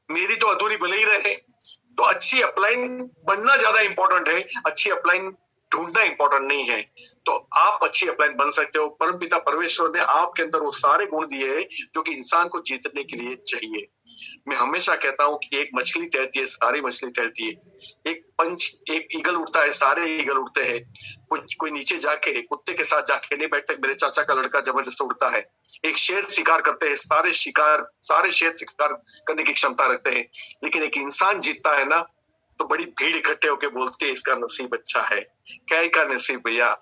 मेरी तो अधूरी भले ही रहे। तो अच्छी अपलाइन बनना ज्यादा इंपॉर्टेंट है, अच्छी अपलाइन ढूंढना इंपॉर्टेंट नहीं है। तो आप अच्छी अपलाइन बन सकते हो। परमपिता परमेश्वर ने आपके अंदर वो सारे गुण दिए हैं जो कि इंसान को जीतने के लिए चाहिए। मैं हमेशा कहता हूं कि एक मछली तैरती है, सारी मछली तैरती है। एक ईगल उड़ता है, सारे ईगल उड़ते हैं। कोई नीचे जाके कुत्ते के साथ जाके नहीं बैठते। मेरे चाचा का लड़का जबरदस्त उड़ता है। एक शेर शिकार करते हैं, सारे शेर शिकार करने की क्षमता रखते हैं। लेकिन एक इंसान जीतता है ना, तो बड़ी भीड़ इकट्ठे होकर बोलते हैं इसका नसीब अच्छा है। क्या का नसीब भैया,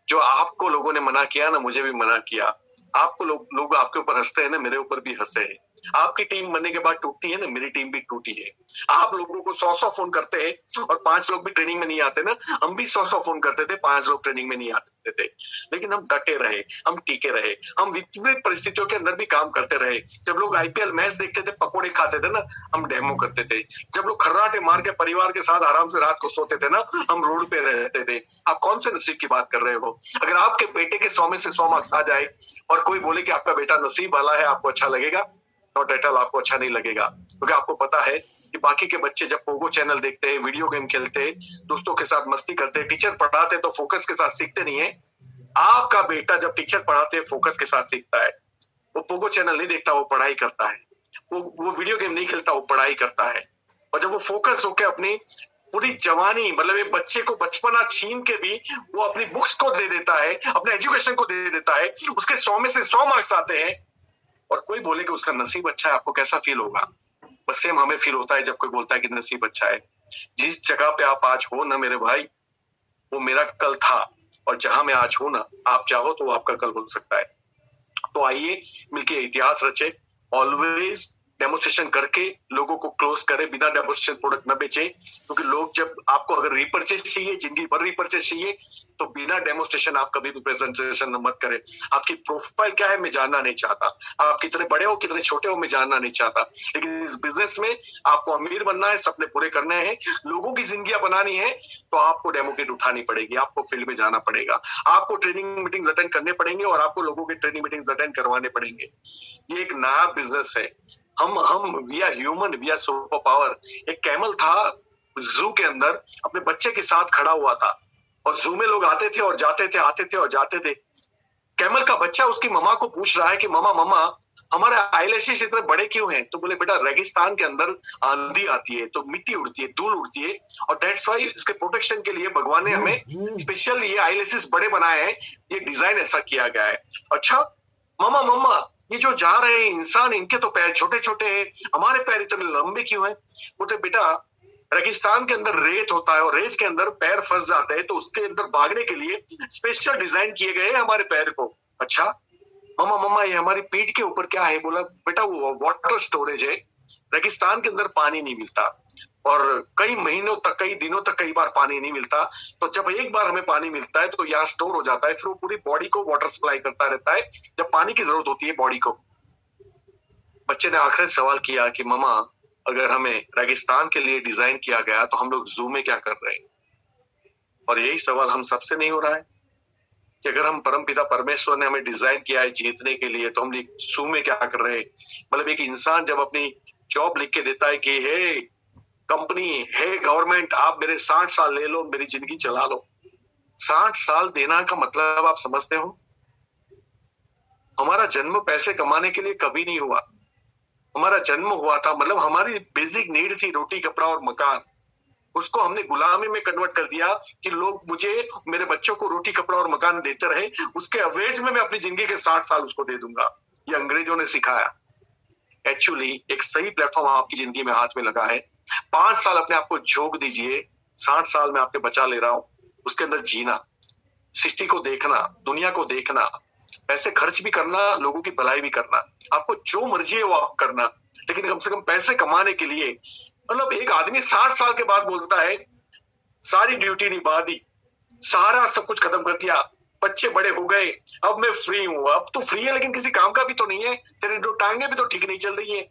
जो आपको लोगों ने मना किया ना, मुझे भी मना किया। आपको लोग आपके ऊपर हंसते हैं ना, मेरे ऊपर भी हंसे हैं। आपकी टीम बनने के बाद टूटती है ना, मेरी टीम भी टूटी है। आप लोगों को 100 फोन करते हैं और 5 लोग भी ट्रेनिंग में नहीं आते ना। हम भी 100 फोन करते थे, 5 लोग ट्रेनिंग में नहीं आते थे। लेकिन हम डटे रहे, हम टीके रहे, हम विपरीत परिस्थितियों के अंदर भी काम करते रहे। जब लोग आईपीएल मैच देखते थे, पकोड़े खाते थे ना, हम डेमो करते थे। जब लोग खर्राटे मार के परिवार के साथ आराम से रात को सोते थे ना, हम रोड पे रहते थे। आप कौन से नसीब की बात कर रहे हो? अगर आपके बेटे के 100 में से 100 मार्क्स आ जाए और कोई बोले कि आपका बेटा नसीब वाला है, आपको अच्छा लगेगा? नॉट एट ऑल, आपको अच्छा नहीं लगेगा। क्योंकि आपको पता है कि बाकी के बच्चे जब पोगो चैनल देखते हैं, वीडियो गेम खेलते हैं, दोस्तों के साथ मस्ती करते हैं, टीचर पढ़ाते तो फोकस के साथ सीखते नहीं है। आपका बेटा जब टीचर पढ़ाते हैं फोकस के साथ सीखता है। वो पोगो चैनल नहीं देखता, वो पढ़ाई करता है। वो वीडियो गेम नहीं खेलता, वो पढ़ाई करता है। और जब वो फोकस होकर अपनी पूरी जवानी, मतलब एक बच्चे को बचपना छीन के भी वो अपनी बुक्स को दे देता है, अपने एजुकेशन को दे देता है, उसके 100 में से 100 मार्क्स आते हैं, और कोई बोले कि उसका नसीब अच्छा है, आपको कैसा फील होगा? बस सेम हमें फील होता है जब कोई बोलता है कि नसीब अच्छा है। जिस जगह पे आप आज हो ना मेरे भाई, वो मेरा कल था, और जहां मैं आज हूं ना, आप चाहो तो वो आपका कल हो सकता है। तो आइए मिलके इतिहास रचे। ऑलवेज डेमोस्ट्रेशन करके लोगों को क्लोज करे, बिना डेमोस्ट्रेशन प्रोडक्ट न बेचे। क्योंकि लोग जब आपको अगर रिपर्चेस चाहिए, जिंदगी भर रिपर्चेस चाहिए, तो बिना डेमोस्ट्रेशन आप कभी भी प्रेजेंटेशन मत करें। आपकी प्रोफाइल क्या है मैं जानना नहीं चाहता, आप कितने बड़े हो कितने छोटे हो मैं जानना नहीं चाहता। लेकिन इस बिजनेस में आपको अमीर बनना है, सपने पूरे करने हैं, लोगों की जिंदगियां बनानी है, तो आपको डेमो किट उठानी पड़ेगी, आपको फील्ड में जाना पड़ेगा, आपको ट्रेनिंग मीटिंग्स अटेंड करने पड़ेंगे, और आपको लोगों के ट्रेनिंग मीटिंग्स अटेंड करवाने पड़ेंगे। ये एक नया बिजनेस है। हम we are human, we are super power. एक कैमल था जू के अंदर, अपने बच्चे के साथ खड़ा हुआ था, और जू में लोग आते थे और जाते थे, आते थे और जाते थे। कैमल का बच्चा उसकी मम्मा को पूछ रहा है कि मम्मा हमारे आईलैशेस इतने बड़े क्यों हैं? तो बोले बेटा रेगिस्तान के अंदर आंधी आती है तो मिट्टी उड़ती है, धूल उड़ती है, और दैट्स व्हाई इसके प्रोटेक्शन के लिए भगवान ने हमें स्पेशल ये आईलैशेस बड़े बनाए हैं, ये डिजाइन ऐसा किया गया है। अच्छा मम्मा ये जो जा रहे हैं इंसान, इनके तो पैर छोटे छोटे हैं, हमारे पैर इतने लंबे क्यों हैं? बोलते बेटा रेगिस्तान के अंदर रेत होता है, और रेत के अंदर पैर फंस जाते हैं, तो उसके अंदर भागने के लिए स्पेशल डिजाइन किए गए हैं हमारे पैर को। अच्छा मम्मा ये हमारी पीठ के ऊपर क्या है? बोला बेटा वो वाटर स्टोरेज है। रेगिस्तान के अंदर पानी नहीं मिलता, और कई महीनों तक, कई दिनों तक कई बार पानी नहीं मिलता। तो जब एक बार हमें पानी मिलता है तो यहाँ स्टोर हो जाता है, फिर वो पूरी बॉडी को वाटर सप्लाई करता रहता है जब पानी की जरूरत होती है बॉडी को। बच्चे ने आखिर सवाल किया कि मम्मा अगर हमें रेगिस्तान के लिए डिजाइन किया गया तो हम लोग जू में क्या कर रहे हैं? और यही सवाल हम सबसे नहीं हो रहा है कि अगर हम परमपिता परमेश्वर ने हमें डिजाइन किया है जीतने के लिए, तो हम जू में क्या कर रहे हैं? मतलब एक इंसान जब अपनी जॉब लिख के देता है कि हे कंपनी, हे गवर्नमेंट, आप मेरे 60 साल ले लो, मेरी जिंदगी चला लो। 60 साल देना का मतलब आप समझते हो? हमारा जन्म पैसे कमाने के लिए कभी नहीं हुआ। हमारा जन्म हुआ था, मतलब हमारी बेसिक नीड थी रोटी कपड़ा और मकान। उसको हमने गुलामी में कन्वर्ट कर दिया कि लोग मुझे, मेरे बच्चों को रोटी कपड़ा और मकान देते रहे, उसके अवेज में मैं अपनी जिंदगी के 60 साल उसको दे दूंगा। ये अंग्रेजों ने सिखाया। एक्चुअली एक सही प्लेटफॉर्म आपकी जिंदगी में हाथ में लगा है। 5 साल अपने आप को झोंक दीजिए, 60 साल में आपके बचा ले रहा हूं, उसके अंदर जीना, सृष्टि को देखना, दुनिया को देखना, पैसे खर्च भी करना, लोगों की भलाई भी करना, आपको जो मर्जी है वो आप करना, लेकिन कम से कम पैसे कमाने के लिए, मतलब एक आदमी 60 साल के बाद बोलता है सारी ड्यूटी निभा दी, सारा सब कुछ खत्म कर दिया, बच्चे बड़े हो गए, अब मैं फ्री हूं। अब तो फ्री है लेकिन किसी काम का भी तो नहीं है, तेरी दो टांगे भी तो ठीक नहीं चल रही है।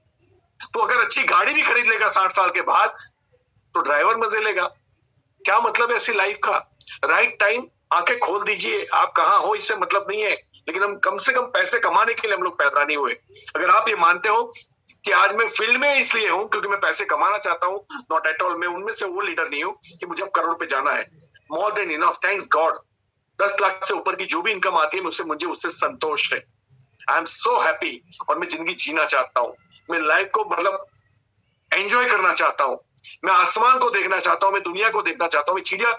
तो अगर अच्छी गाड़ी भी खरीद लेगा 60 साल के बाद तो ड्राइवर मजे लेगा। क्या मतलब है ऐसी लाइफ का? राइट टाइम, आंखें खोल दीजिए, आप कहाँ हो इससे मतलब नहीं है, लेकिन हम कम से कम पैसे कमाने के लिए हम लोग पैदा नहीं हुए। अगर आप ये मानते हो कि आज मैं फील्ड में इसलिए हूं क्योंकि मैं पैसे कमाना चाहता हूं, नॉट एट ऑल। मैं उनमें से वो लीडर नहीं हूं कि मुझे अब करोड़ पे जाना है। More than enough, thanks God. 10 lakh से ऊपर की जो भी इनकम आती है मुझे उससे संतोष है। I am so happy. और मैं जिंदगी जीना चाहता हूँ, मैं लाइफ को मतलब एंजॉय करना चाहता हूँ, मैं आसमान को देखना चाहता हूँ, मैं दुनिया को देखना चाहता हूँ, मैं चिड़िया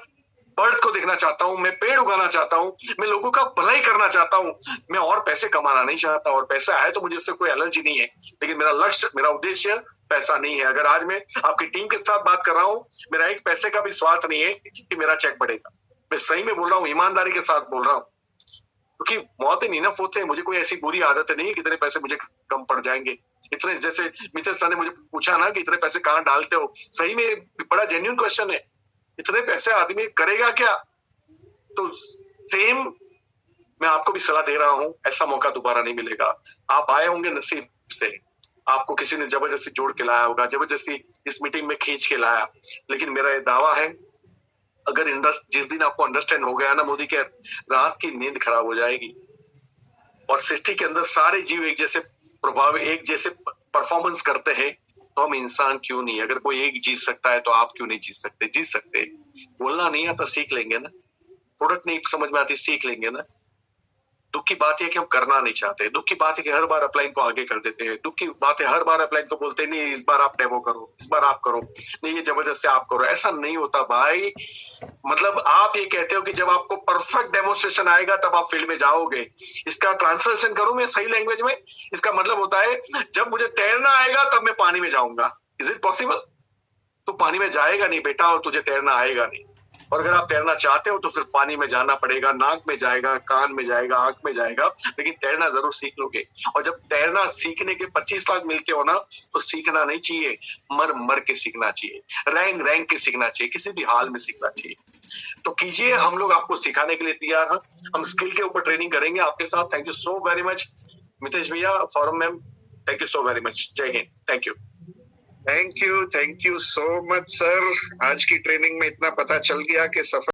बर्ड्स को देखना चाहता हूँ, मैं पेड़ उगाना चाहता हूँ, मैं लोगों का भलाई करना चाहता हूँ। मैं और पैसे कमाना नहीं चाहता, और पैसा है तो मुझे उससे कोई एलर्जी नहीं है, लेकिन मेरा लक्ष्य, मेरा उद्देश्य पैसा नहीं है। अगर आज मैं आपकी टीम के साथ बात कर रहा हूँ, मेरा एक पैसे का भी स्वार्थ नहीं है कि मेरा चेक बढ़ेगा। मैं सही में बोल रहा हूँ, ईमानदारी के साथ बोल रहा हूँ, क्योंकि मौत इनफ होते हैं। मुझे कोई ऐसी बुरी आदत नहीं है कि इतने पैसे मुझे कम पड़ जाएंगे। इतने, जैसे मित्र सर ने मुझे पूछा ना कि इतने पैसे कहाँ डालते हो, सही में बड़ा जेन्युइन क्वेश्चन है। इतने पैसे आदमी करेगा क्या? तो सेम मैं आपको भी सलाह दे रहा हूं, ऐसा मौका दोबारा नहीं मिलेगा। आप आए होंगे नसीब से, आपको किसी ने जबरदस्ती जोड़ के लाया होगा, जबरदस्ती इस मीटिंग में खींच के लाया, लेकिन मेरा ये दावा है, अगर जिस दिन आपको अंडरस्टैंड हो गया ना मोदी के, रात की नींद खराब हो जाएगी। और सृष्टि के अंदर सारे जीव एक जैसे प्रभाव, एक जैसे परफॉर्मेंस करते हैं, तो हम इंसान क्यों नहीं? अगर कोई एक जीत सकता है तो आप क्यों नहीं जीत सकते? जीत सकते। बोलना नहीं आता, सीख लेंगे ना। प्रोडक्ट नहीं समझ में आती, सीख लेंगे ना। दुख की बात है कि हम करना नहीं चाहते। दुख की बात है कि हर बार अपलाइन को आगे कर देते हैं। दुख की बात है हर बार अपलाइन को बोलते हैं नहीं इस बार आप डेमो करो, इस बार आप करो, नहीं ये जबरदस्ती आप करो। ऐसा नहीं होता भाई। मतलब आप ये कहते हो कि जब आपको परफेक्ट डेमोन्स्ट्रेशन आएगा तब आप फील्ड में जाओगे। इसका ट्रांसलेशन करूं मैं सही लैंग्वेज में, इसका मतलब होता है जब मुझे तैरना आएगा तब मैं पानी में जाऊंगा। Is it possible? तू पानी में जाएगा नहीं बेटा, और तुझे तैरना आएगा नहीं। और अगर आप तैरना चाहते हो तो फिर पानी में जाना पड़ेगा, नाक में जाएगा, कान में जाएगा, आंख में जाएगा, लेकिन तैरना जरूर सीख लोगे। और जब तैरना सीखने के 25 लाख मिलते हो ना, तो सीखना नहीं चाहिए, मर मर के सीखना चाहिए, रैंक रैंक के सीखना चाहिए, किसी भी हाल में सीखना चाहिए। तो कीजिए, हम लोग आपको सिखाने के लिए तैयार हैं। हम स्किल के ऊपर ट्रेनिंग करेंगे आपके साथ। Thank you so very much Mitesh भैया, Foram ma'am, thank you so very much. जय हिंद। Thank you. Thank you so much sir. आज की ट्रेनिंग में इतना पता चल गया कि सफर